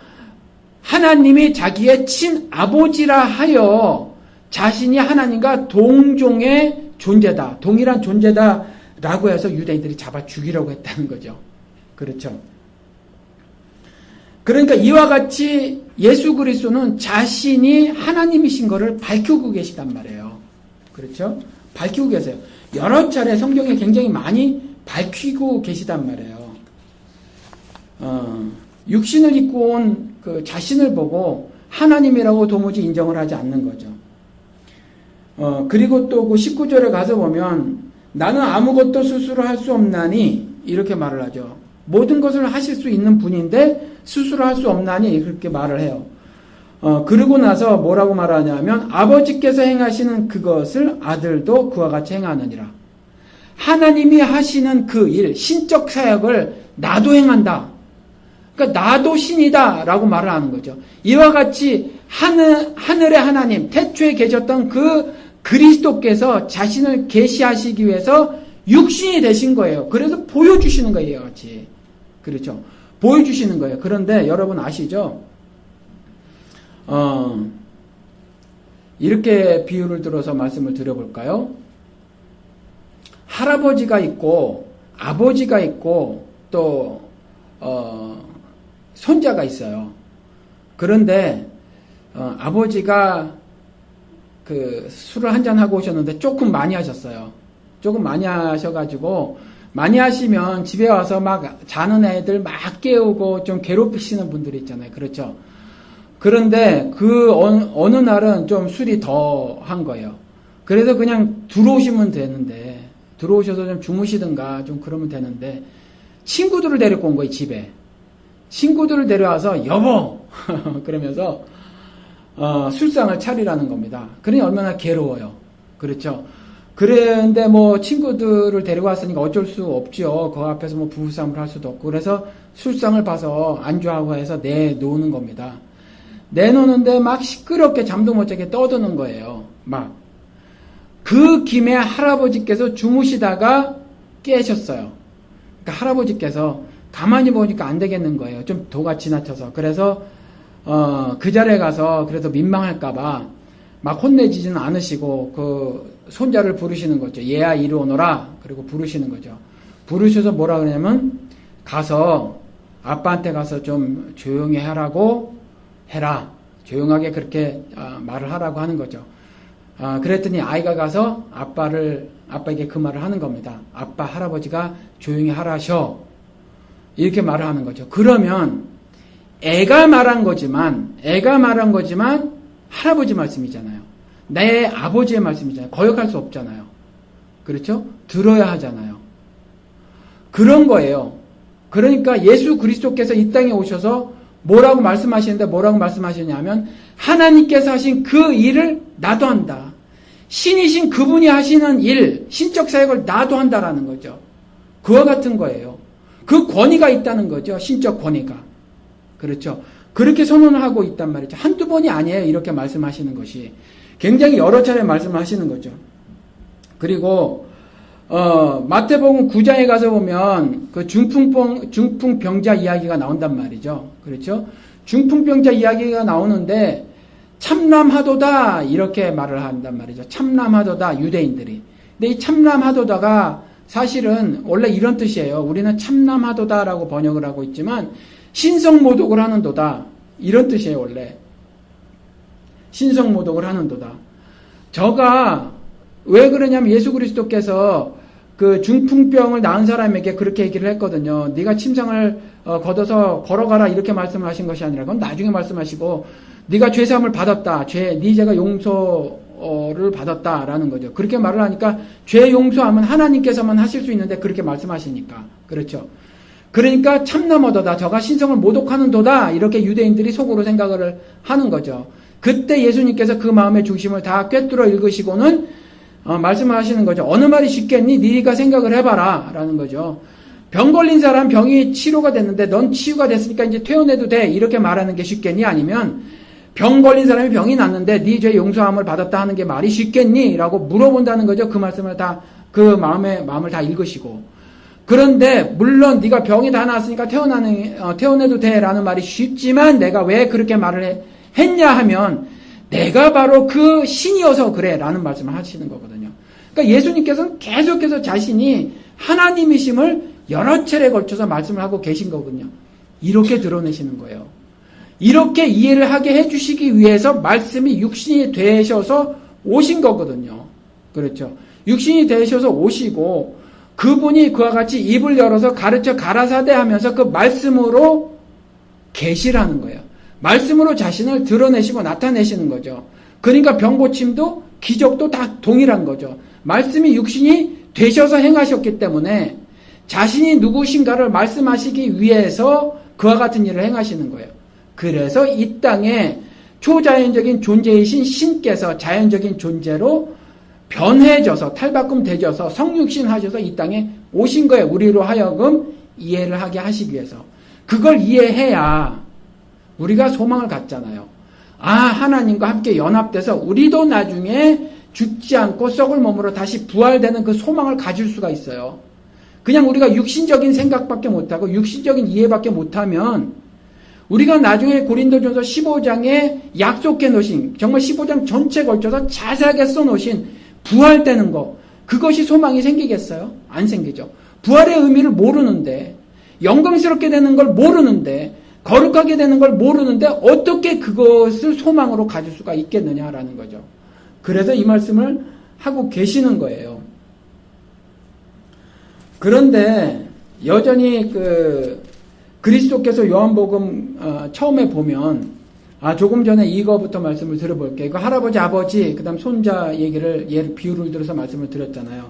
하나님이 자기의 친아버지라 하여 자신이 하나님과 동종의 존재다, 동일한 존재다 라고 해서 유대인들이 잡아 죽이려고 했다는 거죠. 그렇죠. 그러니까 이와 같이 예수 그리스도는 자신이 하나님이신 것을 밝히고 계시단 말이에요. 그렇죠. 밝히고 계세요. 여러 차례 성경에 굉장히 많이 밝히고 계시단 말이에요. 육신을 입고 온 그 자신을 보고 하나님이라고 도무지 인정을 하지 않는 거죠. 그리고 또 그 19절에 가서 보면 나는 아무것도 스스로 할 수 없나니 이렇게 말을 하죠. 모든 것을 하실 수 있는 분인데 스스로 할 수 없나니 그렇게 말을 해요. 그러고 나서 뭐라고 말하냐면 아버지께서 행하시는 그것을 아들도 그와 같이 행하느니라. 하나님이 하시는 그 일, 신적 사역을 나도 행한다. 그러니까 나도 신이다 라고 말을 하는 거죠. 이와 같이 하늘의 하나님, 태초에 계셨던 그 그리스도께서 자신을 계시하시기 위해서 육신이 되신 거예요. 그래서 보여주시는 거예요, 같이. 그렇죠. 보여주시는 거예요. 그런데 여러분 아시죠? 이렇게 비유를 들어서 말씀을 드려볼까요? 할아버지가 있고, 아버지가 있고, 또, 손자가 있어요. 그런데, 아버지가 그 술을 한잔 하고 오셨는데 조금 많이 하셨어요. 조금 많이 하셔가지고 많이 하시면 집에 와서 막 자는 애들 막 깨우고 좀 괴롭히시는 분들이 있잖아요. 그렇죠. 그런데 그 어느 날은 좀 술이 더 한 거예요. 그래서 그냥 들어오시면 되는데 들어오셔서 좀 주무시든가 좀 그러면 되는데 친구들을 데리고 온 거예요. 집에. 친구들을 데려와서 여보 그러면서 술상을 차리라는 겁니다. 그러니 얼마나 괴로워요. 그렇죠. 그런데 뭐 친구들을 데리고 왔으니까 어쩔 수 없죠. 그 앞에서 뭐 부부싸움을 할 수도 없고. 그래서 술상을 봐서 안주하고 해서 내놓는 겁니다. 내놓는데 막 시끄럽게 잠도 못 자게 떠드는 거예요. 막. 그 김에 할아버지께서 주무시다가 깨셨어요. 그러니까 할아버지께서 가만히 보니까 안 되겠는 거예요. 좀 도가 지나쳐서. 그래서 그 자리에 가서 그래도 민망할까봐 막 혼내지지는 않으시고 그 손자를 부르시는 거죠. 얘야 이리 오너라. 그리고 부르시는 거죠. 부르셔서 뭐라 그러냐면 가서 아빠한테 가서 좀 조용히 하라고 해라. 조용하게 그렇게 말을 하라고 하는 거죠. 그랬더니 아이가 가서 아빠에게 그 말을 하는 겁니다. 아빠 할아버지가 조용히 하라셔. 이렇게 말을 하는 거죠. 그러면 애가 말한 거지만 할아버지 말씀이잖아요. 내 아버지의 말씀이잖아요. 거역할 수 없잖아요. 그렇죠? 들어야 하잖아요. 그런 거예요. 그러니까 예수 그리스도께서 이 땅에 오셔서 뭐라고 말씀하시는데 뭐라고 말씀하시냐면 하나님께서 하신 그 일을 나도 한다. 신이신 그분이 하시는 일, 신적 사역을 나도 한다라는 거죠. 그와 같은 거예요. 그 권위가 있다는 거죠. 신적 권위가. 그렇죠. 그렇게 선언하고 있단 말이죠. 한두 번이 아니에요. 이렇게 말씀하시는 것이. 굉장히 여러 차례 말씀하시는 거죠. 그리고 마태복음 9장에 가서 보면 그 중풍병자 이야기가 나온단 말이죠. 그렇죠? 중풍병자 이야기가 나오는데 참남하도다 이렇게 말을 한단 말이죠. 참남하도다 유대인들이. 근데 이 참남하도다가 사실은 원래 이런 뜻이에요. 우리는 참남하도다라고 번역을 하고 있지만 신성모독을 하는도다 이런 뜻이에요. 원래 신성모독을 하는도다. 저가 왜 그러냐면 예수 그리스도께서 그 중풍병을 낳은 사람에게 그렇게 얘기를 했거든요. 네가 침상을 걷어서 걸어가라 이렇게 말씀을 하신 것이 아니라 그건 나중에 말씀하시고 네가 죄사함을 받았다. 네 죄가 용서를 받았다라는 거죠. 그렇게 말을 하니까 죄 용서함은 하나님께서만 하실 수 있는데 그렇게 말씀하시니까. 그렇죠. 그러니까 참나머더다. 저가 신성을 모독하는도다. 이렇게 유대인들이 속으로 생각을 하는 거죠. 그때 예수님께서 그 마음의 중심을 다 꿰뚫어 읽으시고는 말씀을 하시는 거죠. 어느 말이 쉽겠니? 네가 생각을 해봐라 라는 거죠. 병 걸린 사람 병이 치료가 됐는데 넌 치유가 됐으니까 이제 퇴원해도 돼 이렇게 말하는 게 쉽겠니? 아니면 병 걸린 사람이 병이 났는데 네 죄 용서함을 받았다 하는 게 말이 쉽겠니? 라고 물어본다는 거죠. 그 말씀을 다 그 마음을 다 읽으시고. 그런데 물론 네가 병이 다 났으니까 퇴원해도 돼 라는 말이 쉽지만 내가 왜 그렇게 말을 했냐 하면 내가 바로 그 신이어서 그래 라는 말씀을 하시는 거거든요. 그러니까 예수님께서는 계속해서 자신이 하나님이심을 여러 차례에 걸쳐서 말씀을 하고 계신 거거든요. 이렇게 드러내시는 거예요. 이렇게 이해를 하게 해주시기 위해서 말씀이 육신이 되셔서 오신 거거든요. 그렇죠. 육신이 되셔서 오시고 그분이 그와 같이 입을 열어서 가르쳐 가라사대 하면서 그 말씀으로 계시라는 거예요. 말씀으로 자신을 드러내시고 나타내시는 거죠. 그러니까 병고침도 기적도 다 동일한 거죠. 말씀이 육신이 되셔서 행하셨기 때문에 자신이 누구신가를 말씀하시기 위해서 그와 같은 일을 행하시는 거예요. 그래서 이 땅에 초자연적인 존재이신 신께서 자연적인 존재로 변해져서 탈바꿈 되셔서 성육신 하셔서 이 땅에 오신 거예요. 우리로 하여금 이해를 하게 하시기 위해서. 그걸 이해해야 우리가 소망을 갖잖아요. 아, 하나님과 함께 연합돼서 우리도 나중에 죽지 않고 썩을 몸으로 다시 부활되는 그 소망을 가질 수가 있어요. 그냥 우리가 육신적인 생각밖에 못하고 육신적인 이해밖에 못하면 우리가 나중에 고린도전서 15장에 약속해 놓으신 정말 15장 전체에 걸쳐서 자세하게 써놓으신 부활되는 거 그것이 소망이 생기겠어요? 안 생기죠. 부활의 의미를 모르는데 영광스럽게 되는 걸 모르는데 거룩하게 되는 걸 모르는데 어떻게 그것을 소망으로 가질 수가 있겠느냐라는 거죠. 그래서 이 말씀을 하고 계시는 거예요. 그런데 여전히 그리스도께서 요한복음 처음에 보면 조금 전에 이거부터 말씀을 들어볼게요. 이거 할아버지, 아버지, 그 다음 손자 얘기를 비유를 들어서 말씀을 드렸잖아요.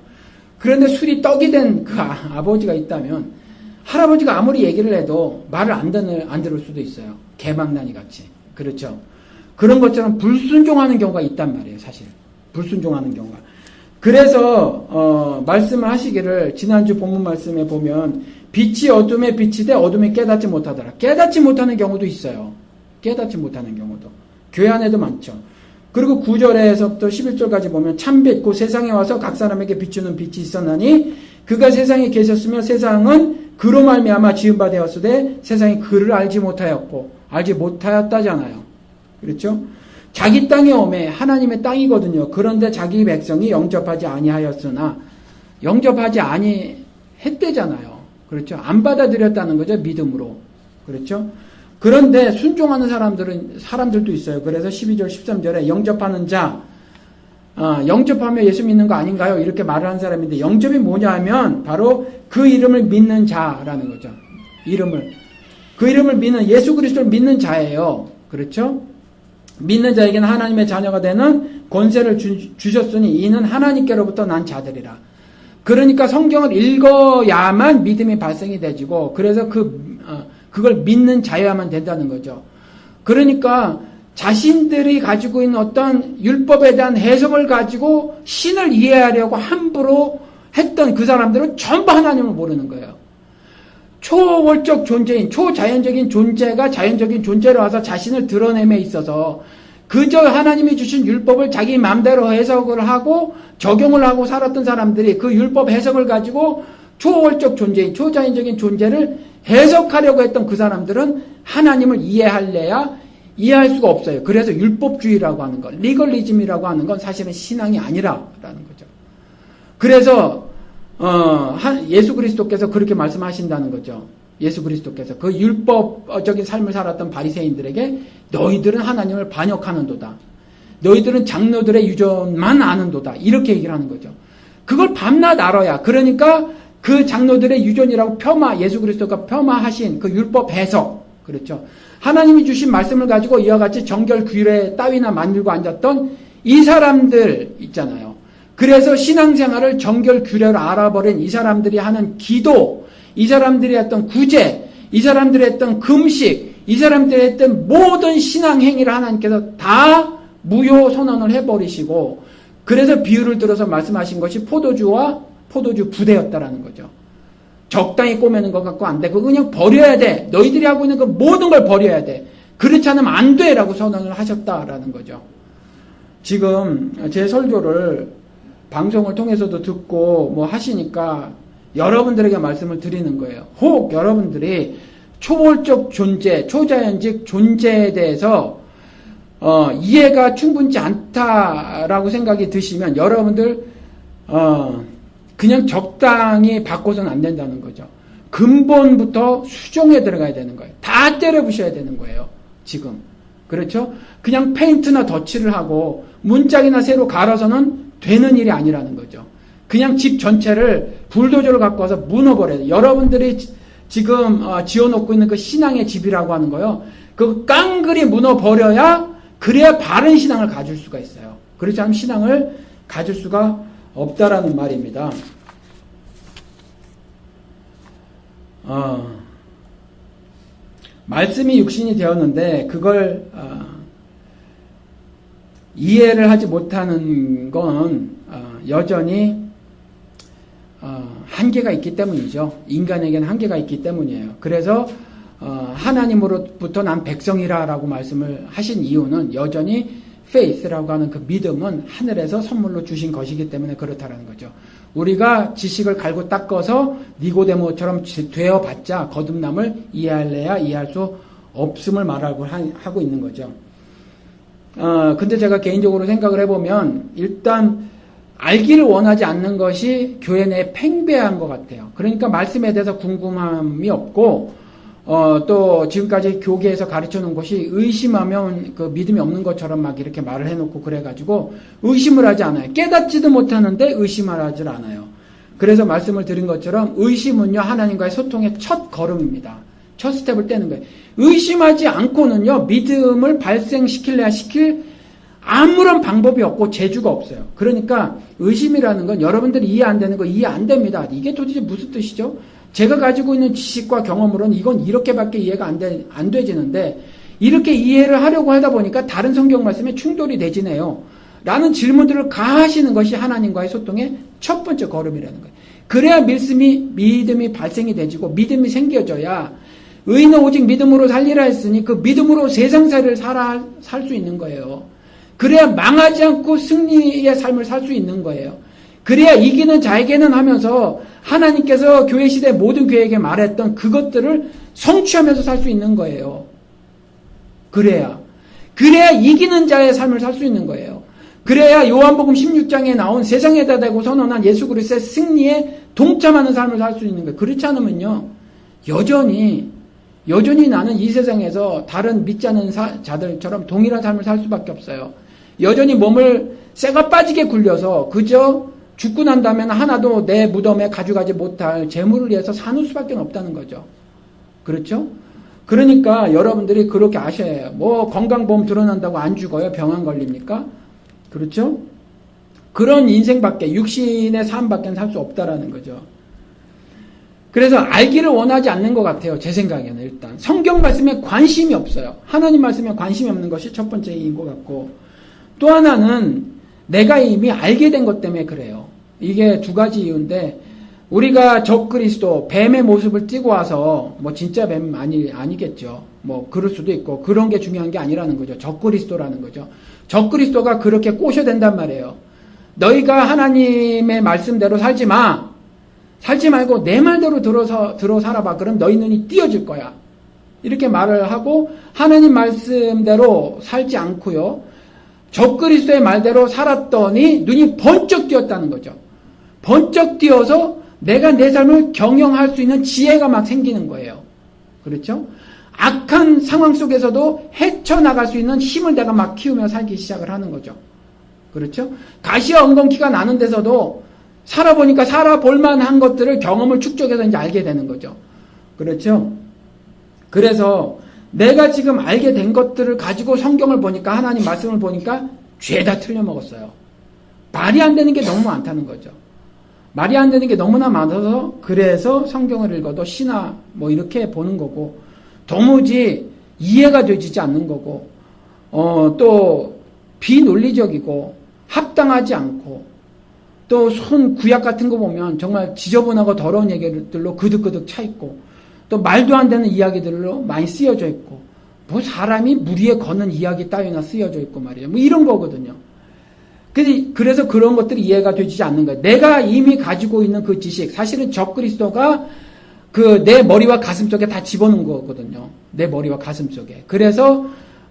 그런데 술이 떡이 된 그 아버지가 있다면 할아버지가 아무리 얘기를 해도 말을 안 들을 수도 있어요. 개망나니 같이. 그렇죠. 그런 것처럼 불순종하는 경우가 있단 말이에요. 사실. 불순종하는 경우가. 그래서 말씀을 하시기를 지난주 본문 말씀에 보면 빛이 어둠에 비치되 어둠이 깨닫지 못하더라. 깨닫지 못하는 경우도 있어요. 깨닫지 못하는 경우도. 교회 안에도 많죠. 그리고 9절에서부터 11절까지 보면 참빛 곧 세상에 와서 각 사람에게 비추는 빛이 있었나니 그가 세상에 계셨으며 세상은 그로 말미암아 지은 바 되었으되 세상이 그를 알지 못하였다잖아요. 그렇죠? 자기 땅에 오매 하나님의 땅이거든요. 그런데 자기 백성이 영접하지 아니하였으나 영접하지 아니했대잖아요. 그렇죠? 안 받아들였다는 거죠. 믿음으로. 그렇죠? 그런데 순종하는 사람들도 있어요. 그래서 12절 13절에 영접하는 자 영접하며 예수 믿는 거 아닌가요? 이렇게 말을 한 사람인데 영접이 뭐냐 하면 바로 그 이름을 믿는 자라는 거죠. 그 이름을 믿는 예수 그리스도를 믿는 자예요. 그렇죠? 믿는 자에게는 하나님의 자녀가 되는 권세를 주셨으니 이는 하나님께로부터 난 자들이라. 그러니까 성경을 읽어야만 믿음이 발생이 되지고, 그래서 그걸 믿는 자여야만 된다는 거죠. 그러니까 자신들이 가지고 있는 어떤 율법에 대한 해석을 가지고 신을 이해하려고 함부로 했던 그 사람들은 전부 하나님을 모르는 거예요. 초월적 존재인, 초자연적인 존재가 자연적인 존재로 와서 자신을 드러냄에 있어서 그저 하나님이 주신 율법을 자기 마음대로 해석을 하고 적용을 하고 살았던 사람들이 그 율법 해석을 가지고 초월적 존재인, 초자연적인 존재를 해석하려고 했던 그 사람들은 하나님을 이해할래야 이해할 수가 없어요. 그래서 율법주의라고 하는 것, 리걸리즘이라고 하는 건 사실은 신앙이 아니라라는 거죠. 그래서 예수 그리스도께서 그렇게 말씀하신다는 거죠. 예수 그리스도께서 그 율법적인 삶을 살았던 바리새인들에게 너희들은 하나님을 반역하는도다. 너희들은 장로들의 유전만 아는도다. 이렇게 얘기를 하는 거죠. 그걸 밤낮 알아야. 그러니까 그 장로들의 유전이라고 예수 그리스도가 폄하하신 그 율법 해석, 그렇죠. 하나님이 주신 말씀을 가지고 이와 같이 정결 규례 따위나 만들고 앉았던 이 사람들 있잖아요. 그래서 신앙생활을 정결 규례로 알아버린 이 사람들이 하는 기도, 이 사람들이 했던 구제, 이 사람들이 했던 금식, 이 사람들이 했던 모든 신앙 행위를 하나님께서 다 무효 선언을 해버리시고, 그래서 비유를 들어서 말씀하신 것이 포도주와 포도주 부대였다라는 거죠. 적당히 꼬매는 것 갖고 안 돼. 그거 그냥 버려야 돼. 너희들이 하고 있는 그 모든 걸 버려야 돼. 그렇지 않으면 안 돼. 라고 선언을 하셨다라는 거죠. 지금 제 설교를 방송을 통해서도 듣고 뭐 하시니까 여러분들에게 말씀을 드리는 거예요. 혹 여러분들이 초월적 존재, 초자연적 존재에 대해서 이해가 충분치 않다라고 생각이 드시면 여러분들 그냥 적당히 바꿔서는 안 된다는 거죠. 근본부터 수정에 들어가야 되는 거예요. 다 때려 부셔야 되는 거예요. 지금. 그렇죠? 그냥 페인트나 덧칠을 하고 문짝이나 새로 갈아서는 되는 일이 아니라는 거죠. 그냥 집 전체를 불도저를 갖고 와서 무너버려야 돼요. 여러분들이 지금 지어놓고 있는 그 신앙의 집이라고 하는 거요. 그 깡그리 무너버려야 그래야 바른 신앙을 가질 수가 있어요. 그렇지 않으면 신앙을 가질 수가 없다라는 말입니다. 말씀이 육신이 되었는데 그걸 이해를 하지 못하는 건 여전히 한계가 있기 때문이죠. 인간에게는 한계가 있기 때문이에요. 그래서 하나님으로부터 난 백성이라라고 말씀을 하신 이유는 여전히 faith라고 하는 그 믿음은 하늘에서 선물로 주신 것이기 때문에 그렇다라는 거죠. 우리가 지식을 갈고 닦아서 니고데모처럼 되어봤자 거듭남을 이해할래야 이해할 수 없음을 말하고 하고 있는 거죠. 근데 제가 개인적으로 생각을 해보면 일단 알기를 원하지 않는 것이 교회 내에 팽배한 것 같아요. 그러니까 말씀에 대해서 궁금함이 없고 또 지금까지 교계에서 가르쳐 놓은 것이 의심하면 그 믿음이 없는 것처럼 막 이렇게 말을 해놓고 그래가지고 의심을 하지 않아요. 깨닫지도 못하는데 의심을 하지 않아요. 그래서 말씀을 드린 것처럼 의심은요 하나님과의 소통의 첫 걸음입니다. 첫 스텝을 떼는 거예요. 의심하지 않고는요 믿음을 발생시킬래야 시킬 아무런 방법이 없고 재주가 없어요. 그러니까 의심이라는 건 여러분들이 이해 안 되는 거 이해 안 됩니다. 이게 도대체 무슨 뜻이죠? 제가 가지고 있는 지식과 경험으로는 이건 이렇게밖에 이해가 안 되지는데 이렇게 이해를 하려고 하다 보니까 다른 성경 말씀에 충돌이 되지네요. 라는 질문들을 가하시는 것이 하나님과의 소통의 첫 번째 걸음이라는 거예요. 그래야 믿음이 발생이 되지고 믿음이 생겨져야 의인은 오직 믿음으로 살리라 했으니 그 믿음으로 세상살이를 살 수 있는 거예요. 그래야 망하지 않고 승리의 삶을 살 수 있는 거예요. 그래야 이기는 자에게는 하면서 하나님께서 교회 시대 모든 교회에게 말했던 그것들을 성취하면서 살 수 있는 거예요. 그래야 이기는 자의 삶을 살 수 있는 거예요. 그래야 요한복음 16장에 나온 세상에다 대고 선언한 예수 그리스도의 승리에 동참하는 삶을 살 수 있는 거예요. 그렇지 않으면요 여전히 나는 이 세상에서 다른 믿지 않는 자들처럼 동일한 삶을 살 수밖에 없어요. 여전히 몸을 쇠가 빠지게 굴려서 그저 죽고 난 다음에는 하나도 내 무덤에 가져가지 못할 재물을 위해서 사는 수밖에 없다는 거죠. 그렇죠? 그러니까 여러분들이 그렇게 아셔야 해요. 뭐 건강보험 드러난다고 안 죽어요? 병 안 걸립니까? 그렇죠? 그런 인생밖에, 육신의 삶밖에 살 수 없다라는 거죠. 그래서 알기를 원하지 않는 것 같아요. 제 생각에는 일단. 성경 말씀에 관심이 없어요. 하나님 말씀에 관심이 없는 것이 첫 번째인 것 같고, 또 하나는 내가 이미 알게 된 것 때문에 그래요. 이게 두 가지 이유인데, 우리가 적그리스도, 뱀의 모습을 띠고 와서, 뭐 진짜 뱀 아니겠죠. 뭐 그럴 수도 있고, 그런 게 중요한 게 아니라는 거죠. 적그리스도라는 거죠. 적그리스도가 그렇게 꼬셔댄단 말이에요. 너희가 하나님의 말씀대로 살지 마. 살지 말고 내 말대로 들어 살아봐. 그럼 너희 눈이 띄어질 거야. 이렇게 말을 하고 하나님 말씀대로 살지 않고요. 적그리스도의 말대로 살았더니 눈이 번쩍 띄었다는 거죠. 번쩍 띄어서 내가 내 삶을 경영할 수 있는 지혜가 막 생기는 거예요. 그렇죠? 악한 상황 속에서도 헤쳐나갈 수 있는 힘을 내가 막 키우며 살기 시작을 하는 거죠. 그렇죠? 가시와 엉겅퀴가 나는 데서도 살아보니까 살아볼 만한 것들을 경험을 축적해서 이제 알게 되는 거죠. 그렇죠? 그래서 내가 지금 알게 된 것들을 가지고 성경을 보니까, 하나님 말씀을 보니까 죄다 틀려먹었어요. 말이 안 되는 게 너무 많다는 거죠. 말이 안 되는 게 너무나 많아서 그래서 성경을 읽어도 신화 뭐 이렇게 보는 거고, 도무지 이해가 되지 않는 거고, 또 비논리적이고 합당하지 않고, 또 손 구약 같은 거 보면 정말 지저분하고 더러운 얘기들로 그득그득 차 있고, 또 말도 안 되는 이야기들로 많이 쓰여져 있고, 뭐 사람이 무리에 거는 이야기 따위나 쓰여져 있고 말이죠. 뭐 이런 거거든요. 그래서 그런 것들이 이해가 되지 않는 거예요. 내가 이미 가지고 있는 그 지식, 사실은 적그리스도가 그 내 머리와 가슴 속에 다 집어넣은 거거든요. 내 머리와 가슴 속에. 그래서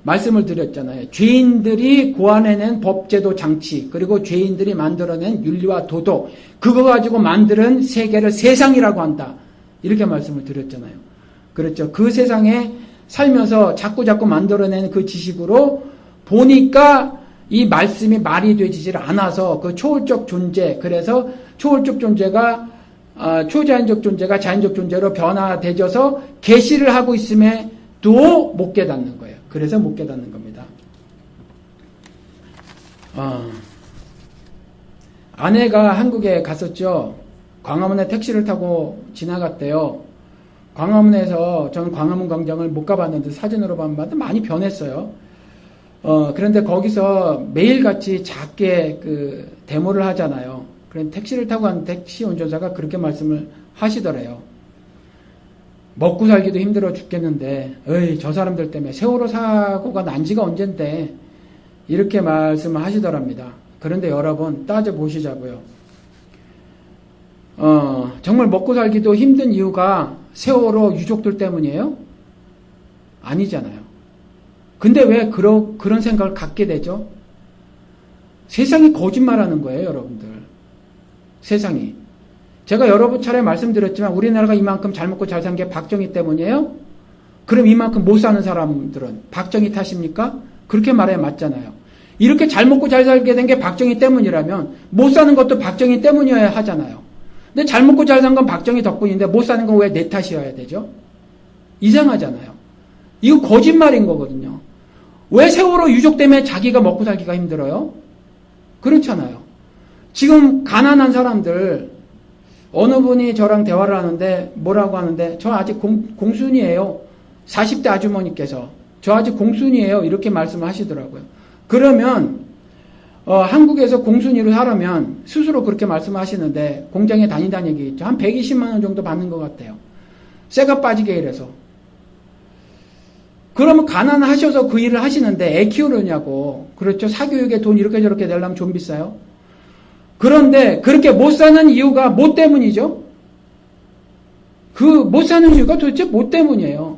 말씀을 드렸잖아요. 죄인들이 고안해낸 법제도 장치, 그리고 죄인들이 만들어낸 윤리와 도덕, 그거 가지고 만드는 세계를 세상이라고 한다. 이렇게 말씀을 드렸잖아요. 그렇죠. 그 세상에 살면서 자꾸 만들어낸 그 지식으로 보니까 이 말씀이 말이 되지를 않아서 그 초월적 존재, 그래서 초월적 존재가 초자연적 존재가 자연적 존재로 변화되어서 계시를 하고 있음에도 못 깨닫는 거예요. 그래서 못 깨닫는 겁니다. 아내가 한국에 갔었죠. 광화문에 택시를 타고 지나갔대요. 광화문에서, 저는 광화문 광장을 못 가봤는데 사진으로 보면 많이 변했어요. 그런데 거기서 매일같이 작게 그 데모를 하잖아요. 그런데 택시를 타고 간 택시 운전사가 그렇게 말씀을 하시더래요. 먹고 살기도 힘들어 죽겠는데, 저 사람들 때문에 세월호 사고가 난 지가 언젠데, 이렇게 말씀을 하시더랍니다. 그런데 여러분, 따져보시자고요. 정말 먹고 살기도 힘든 이유가 세월호 유족들 때문이에요? 아니잖아요. 근데 왜 그런 생각을 갖게 되죠? 세상이 거짓말하는 거예요, 여러분들. 세상이. 제가 여러 차례 말씀드렸지만 우리나라가 이만큼 잘 먹고 잘 산 게 박정희 때문이에요? 그럼 이만큼 못 사는 사람들은 박정희 탓입니까? 그렇게 말해야 맞잖아요. 이렇게 잘 먹고 잘 살게 된 게 박정희 때문이라면 못 사는 것도 박정희 때문이어야 하잖아요. 근데 잘 먹고 잘 산 건 박정희 덕분인데 못 사는 건 왜 내 탓이어야 되죠? 이상하잖아요. 이거 거짓말인 거거든요. 왜 세월호 유족 때문에 자기가 먹고 살기가 힘들어요? 그렇잖아요. 지금 가난한 사람들, 어느 분이 저랑 대화를 하는데 뭐라고 하는데, 저 아직 공순이에요. 40대 아주머니께서 저 아직 공순이에요. 이렇게 말씀을 하시더라고요. 그러면 한국에서 공순이로 살아면 스스로 그렇게 말씀하시는데 공장에 다닌다는 얘기겠죠. 한 120만 원 정도 받는 것 같아요. 쇠가 빠지게 일해서. 그러면 가난하셔서 그 일을 하시는데 애 키우느냐고. 그렇죠. 사교육에 돈 이렇게 저렇게 내려면 좀 비싸요. 그런데 그렇게 못 사는 이유가 뭐 때문이죠? 그 못 사는 이유가 도대체 뭐 때문이에요?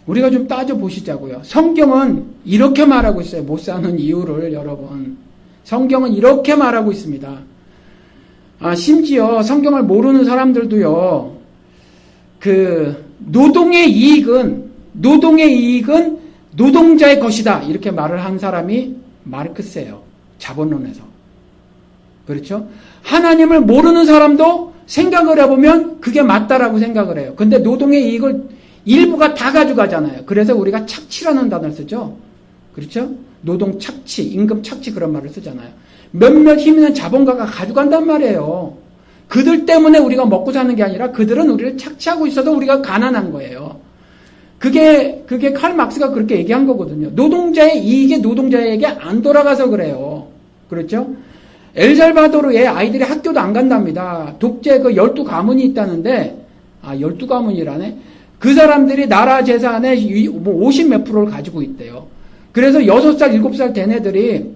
우리가 좀 따져보시자고요. 성경은 이렇게 말하고 있어요. 못 사는 이유를 여러분. 성경은 이렇게 말하고 있습니다. 심지어 성경을 모르는 사람들도요. 그 노동의 이익은 노동자의 것이다. 이렇게 말을 한 사람이 마르크스예요. 자본론에서. 그렇죠? 하나님을 모르는 사람도 생각을 해보면 그게 맞다라고 생각을 해요. 근데 노동의 이익을 일부가 다 가져가잖아요. 그래서 우리가 착취라는 단어를 쓰죠. 그렇죠? 노동 착취, 임금 착취 그런 말을 쓰잖아요. 몇몇 힘 있는 자본가가 가져간단 말이에요. 그들 때문에 우리가 먹고 사는 게 아니라 그들은 우리를 착취하고 있어서 우리가 가난한 거예요. 그게 칼 막스가 그렇게 얘기한 거거든요. 노동자의 이익이 노동자에게 안 돌아가서 그래요. 그렇죠? 엘살바도르에 아이들이 학교도 안 간답니다. 독재 12가문이 있다는데, 12가문이라네? 그 사람들이 나라 재산의 50 몇 프로를 가지고 있대요. 그래서 6살, 7살 된 애들이,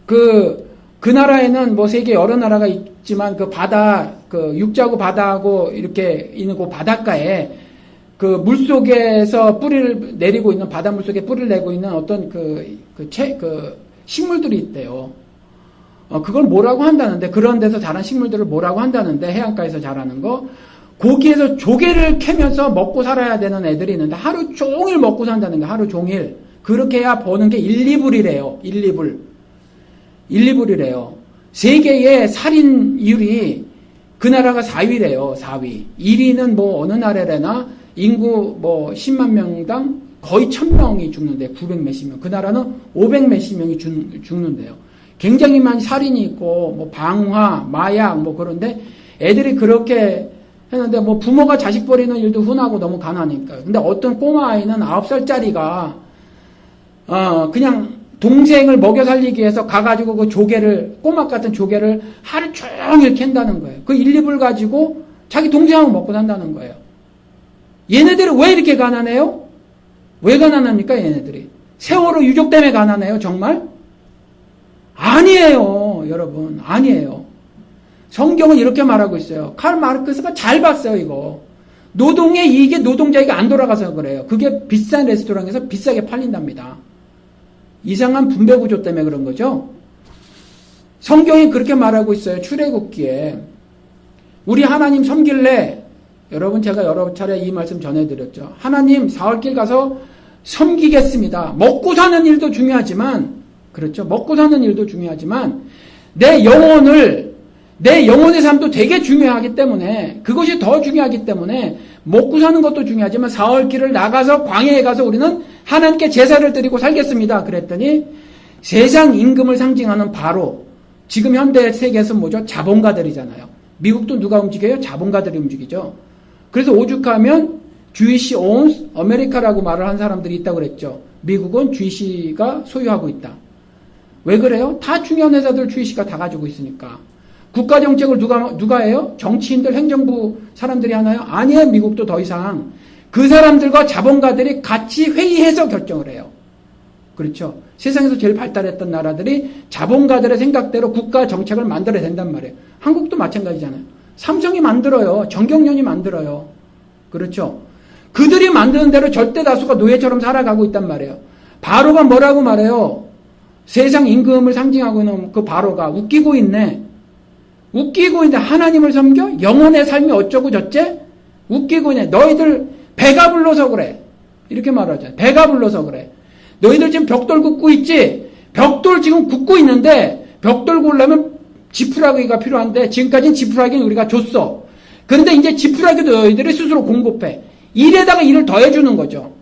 그 나라에는 세계 여러 나라가 있지만, 육지하고 바다하고 이렇게 있는 그 바닷가에, 물속에서 뿌리를 내리고 있는, 바닷물 속에 뿌리를 내고 있는 어떤 식물들이 있대요. 그걸 뭐라고 한다는데, 그런 데서 자란 식물들을 뭐라고 한다는데, 해안가에서 자라는 거, 거기에서 조개를 캐면서 먹고 살아야 되는 애들이 있는데, 하루 종일 먹고 산다는 거, 하루 종일. 그렇게 해야 버는 게 1, 2불이래요. 1, 2불. 1, 2불이래요. 세계의 살인율이 그 나라가 4위래요. 4위. 1위는 어느 나라래나 인구 10만 명당 거의 1000명이 죽는데 900 몇십 명. 그 나라는 500 몇십 명이 죽는데요. 굉장히 많이 살인이 있고 방화, 마약 그런데 애들이 그렇게 했는데 부모가 자식 버리는 일도 흔하고 너무 가난하니까요. 근데 어떤 꼬마 아이는 9살짜리가 그냥 동생을 먹여 살리기 위해서 가가지고 그 조개를, 꼬막 같은 조개를 하루 종일 캔다는 거예요. 그 1, 2불 가지고 자기 동생하고 먹고 산다는 거예요. 얘네들은 왜 이렇게 가난해요? 왜 가난합니까, 얘네들이? 세월호 유족 때문에 가난해요, 정말? 아니에요, 여러분. 아니에요. 성경은 이렇게 말하고 있어요. 칼 마르크스가 잘 봤어요, 이거. 노동의 이익이 노동자에게 안 돌아가서 그래요. 그게 비싼 레스토랑에서 비싸게 팔린답니다. 이상한 분배 구조 때문에 그런 거죠. 성경이 그렇게 말하고 있어요. 출애굽기에. 우리 하나님 섬길래, 여러분 제가 여러 차례 이 말씀 전해드렸죠. 하나님 사흘길 가서 섬기겠습니다. 먹고 사는 일도 중요하지만, 그렇죠. 먹고 사는 일도 중요하지만 내 영혼의 삶도 되게 중요하기 때문에, 그것이 더 중요하기 때문에 먹고 사는 것도 중요하지만 사흘길을 나가서 광야에 가서 우리는 하나님께 제사를 드리고 살겠습니다. 그랬더니 세상 임금을 상징하는 바로, 지금 현대 세계에서 뭐죠? 자본가들이잖아요. 미국도 누가 움직여요? 자본가들이 움직이죠. 그래서 오죽하면 Jewish owns America라고 말을 한 사람들이 있다고 그랬죠. 미국은 Jewish가 소유하고 있다. 왜 그래요? 다 중요한 회사들 Jewish가 다 가지고 있으니까. 국가 정책을 누가 해요? 정치인들, 행정부 사람들이 하나요? 아니에요. 미국도 더 이상. 그 사람들과 자본가들이 같이 회의해서 결정을 해요. 그렇죠. 세상에서 제일 발달했던 나라들이 자본가들의 생각대로 국가 정책을 만들어야 된단 말이에요. 한국도 마찬가지잖아요. 삼성이 만들어요. 정경련이 만들어요. 그렇죠. 그들이 만드는 대로 절대 다수가 노예처럼 살아가고 있단 말이에요. 바로가 뭐라고 말해요? 세상 임금을 상징하고 있는 그 바로가 웃기고 있네. 웃기고 있는데 하나님을 섬겨? 영혼의 삶이 어쩌고 저째? 웃기고 있네. 너희들 배가 불러서 그래. 이렇게 말하잖아요. 배가 불러서 그래. 너희들 지금 벽돌 굽고 있지? 벽돌 지금 굽고 있는데 벽돌 구우려면 지푸라기가 필요한데 지금까지는 지푸라기는 우리가 줬어. 그런데 이제 지푸라기도 너희들이 스스로 공급해. 일에다가 일을 더해주는 거죠.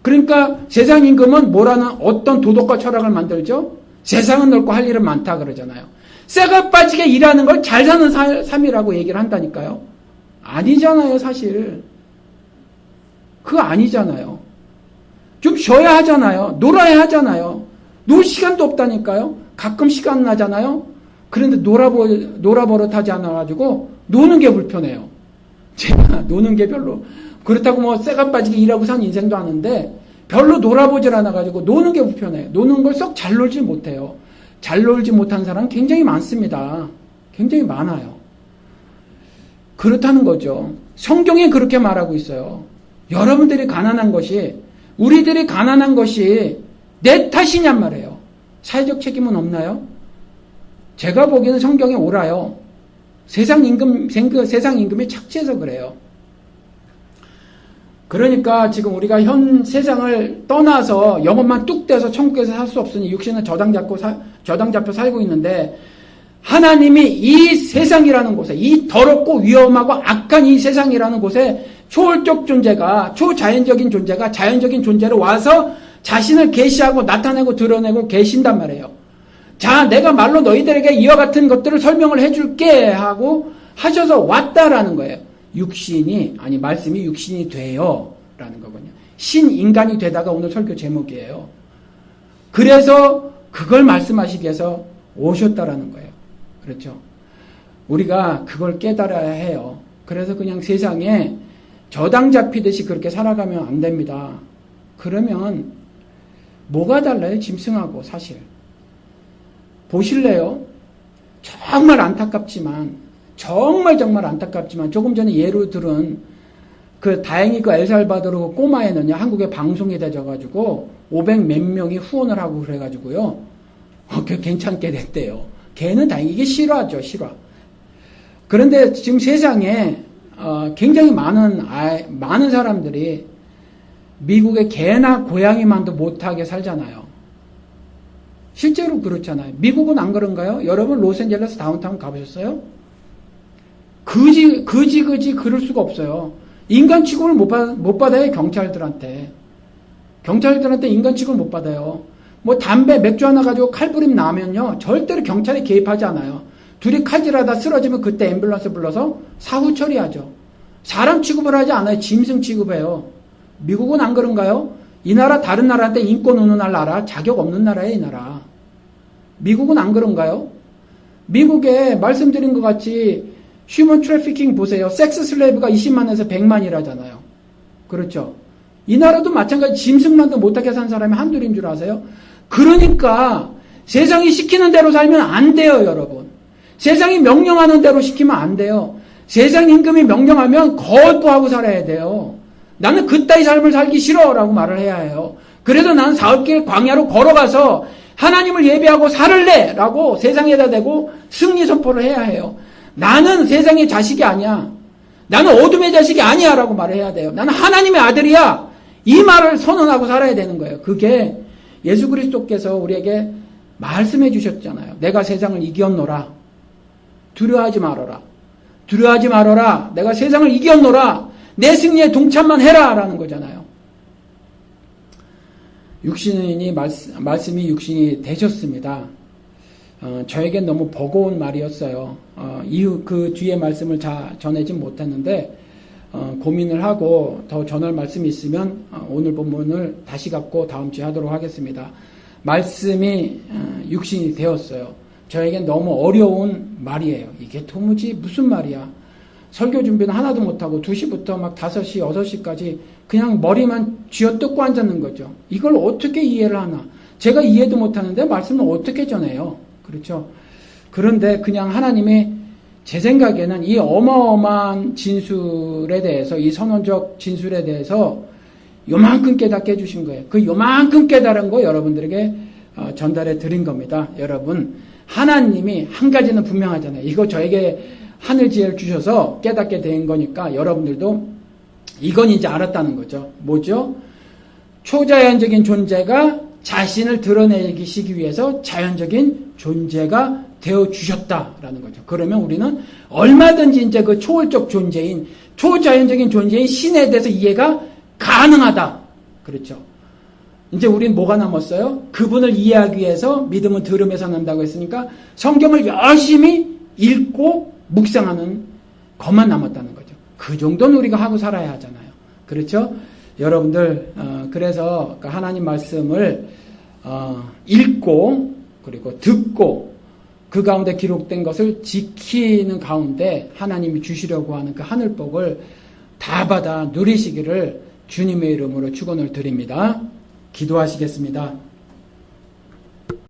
그러니까 세상 임금은 뭐라는 어떤 도덕과 철학을 만들죠? 세상은 넓고 할 일은 많다 그러잖아요. 쇠가 빠지게 일하는 걸 잘 사는 삶이라고 얘기를 한다니까요. 아니잖아요, 사실. 그거 아니잖아요. 좀 쉬어야 하잖아요. 놀아야 하잖아요. 놀 시간도 없다니까요. 가끔 시간 나잖아요. 그런데 놀아버릇하지 않아가지고 노는 게 불편해요. 제가 노는 게 별로, 그렇다고 쇠가 빠지게 일하고 산 인생도 아는데 별로 놀아보질 않아가지고 노는 게 불편해요. 노는 걸 썩 잘 놀지 못해요. 잘 놀지 못한 사람은 굉장히 많습니다. 굉장히 많아요. 그렇다는 거죠. 성경이 그렇게 말하고 있어요. 여러분들이 가난한 것이, 우리들이 가난한 것이 내 탓이냔 말이에요. 사회적 책임은 없나요? 제가 보기에는 성경에 옳아요. 세상 임금이 착취해서 그래요. 그러니까 지금 우리가 현 세상을 떠나서 영혼만 뚝 떼서 천국에서 살 수 없으니 육신은 저당 잡혀 살고 있는데, 하나님이 이 세상이라는 곳에, 이 더럽고 위험하고 악한 이 세상이라는 곳에 초월적 존재가, 초자연적인 존재가 자연적인 존재로 와서 자신을 계시하고 나타내고 드러내고 계신단 말이에요. 자, 내가 말로 너희들에게 이와 같은 것들을 설명을 해줄게 하고 하셔서 왔다라는 거예요. 말씀이 육신이 돼요 라는 거거든요. 신인간이 되다가 오늘 설교 제목이에요. 그래서 그걸 말씀하시기 위해서 오셨다라는 거예요. 그렇죠. 우리가 그걸 깨달아야 해요. 그래서 그냥 세상에 저당 잡히듯이 그렇게 살아가면 안 됩니다. 그러면 뭐가 달라요? 짐승하고 사실. 보실래요? 정말 안타깝지만 조금 전에 예로 들은 다행히 엘살바도르 꼬마에는요, 한국에 방송이 되져가지고 500 몇 명이 후원을 하고 그래가지고요, 괜찮게 됐대요. 걔는 다행히 이게 실화죠, 실화. 그런데 지금 세상에 굉장히 많은 사람들이 미국의 개나 고양이만도 못하게 살잖아요. 실제로 그렇잖아요. 미국은 안 그런가요? 여러분 로스앤젤레스 다운타운 가보셨어요? 그지 그럴 수가 없어요. 인간 취급을 못 받아요. 경찰들한테 인간 취급을 못 받아요. 뭐 담배 맥주 하나 가지고 칼부림 나면요 절대로 경찰이 개입하지 않아요. 둘이 칼질하다 쓰러지면 그때 앰뷸런스 불러서 사후 처리하죠. 사람 취급을 하지 않아요. 짐승 취급해요. 미국은 안 그런가요? 이 나라 다른 나라한테 인권 운운할 나라, 자격 없는 나라예요. 이 나라. 미국은 안 그런가요? 미국에 말씀드린 것 같이 휴먼 트래피킹 보세요. 섹스 슬레이브가 20만에서 100만이라잖아요. 그렇죠? 이 나라도 마찬가지. 짐승만도 못하게 산 사람이 한둘인 줄 아세요? 그러니까 세상이 시키는 대로 살면 안 돼요, 여러분. 세상이 명령하는 대로 시키면 안 돼요. 세상 임금이 명령하면 거부하고 살아야 돼요. 나는 그따위 삶을 살기 싫어라고 말을 해야 해요. 그래서 나는 사흘길 광야로 걸어가서 하나님을 예배하고 살을래 라고 세상에다 대고 승리 선포를 해야 해요. 나는 세상의 자식이 아니야. 나는 어둠의 자식이 아니야 라고 말을 해야 돼요. 나는 하나님의 아들이야. 이 말을 선언하고 살아야 되는 거예요. 그게 예수 그리스도께서 우리에게 말씀해 주셨잖아요. 내가 세상을 이겼노라. 두려워하지 말아라. 두려워하지 말아라. 내가 세상을 이겼노라. 내 승리에 동참만 해라 라는 거잖아요. 말씀이 육신이 되셨습니다. 저에겐 너무 버거운 말이었어요. 그 뒤에 말씀을 전하진 못했는데 고민을 하고 더 전할 말씀이 있으면 오늘 본문을 다시 갖고 다음 주에 하도록 하겠습니다. 말씀이 육신이 되었어요. 저에겐 너무 어려운 말이에요. 이게 도무지 무슨 말이야. 설교 준비는 하나도 못하고 2시부터 막 5시, 6시까지 그냥 머리만 쥐어뜯고 앉았는 거죠. 이걸 어떻게 이해를 하나. 제가 이해도 못하는데 말씀을 어떻게 전해요. 그렇죠. 그런데 그냥 하나님이 제 생각에는 이 어마어마한 진술에 대해서, 이 선언적 진술에 대해서 요만큼 깨닫게 해주신 거예요. 그 요만큼 깨달은 거 여러분들에게 전달해 드린 겁니다. 여러분, 하나님이 한 가지는 분명하잖아요. 이거 저에게 하늘지혜를 주셔서 깨닫게 된 거니까 여러분들도 이건 이제 알았다는 거죠. 뭐죠? 초자연적인 존재가 자신을 드러내시기 위해서 자연적인 존재가 되어주셨다라는 거죠. 그러면 우리는 얼마든지 이제 그 초월적 존재인, 초자연적인 존재인 신에 대해서 이해가 가능하다. 그렇죠. 이제 우린 뭐가 남았어요? 그분을 이해하기 위해서 믿음은 들음에서 난다고 했으니까 성경을 열심히 읽고 묵상하는 것만 남았다는 거죠. 그 정도는 우리가 하고 살아야 하잖아요. 그렇죠? 여러분들 그래서 하나님 말씀을 읽고 그리고 듣고 그 가운데 기록된 것을 지키는 가운데 하나님이 주시려고 하는 그 하늘복을 다 받아 누리시기를 주님의 이름으로 축원을 드립니다. 기도하시겠습니다.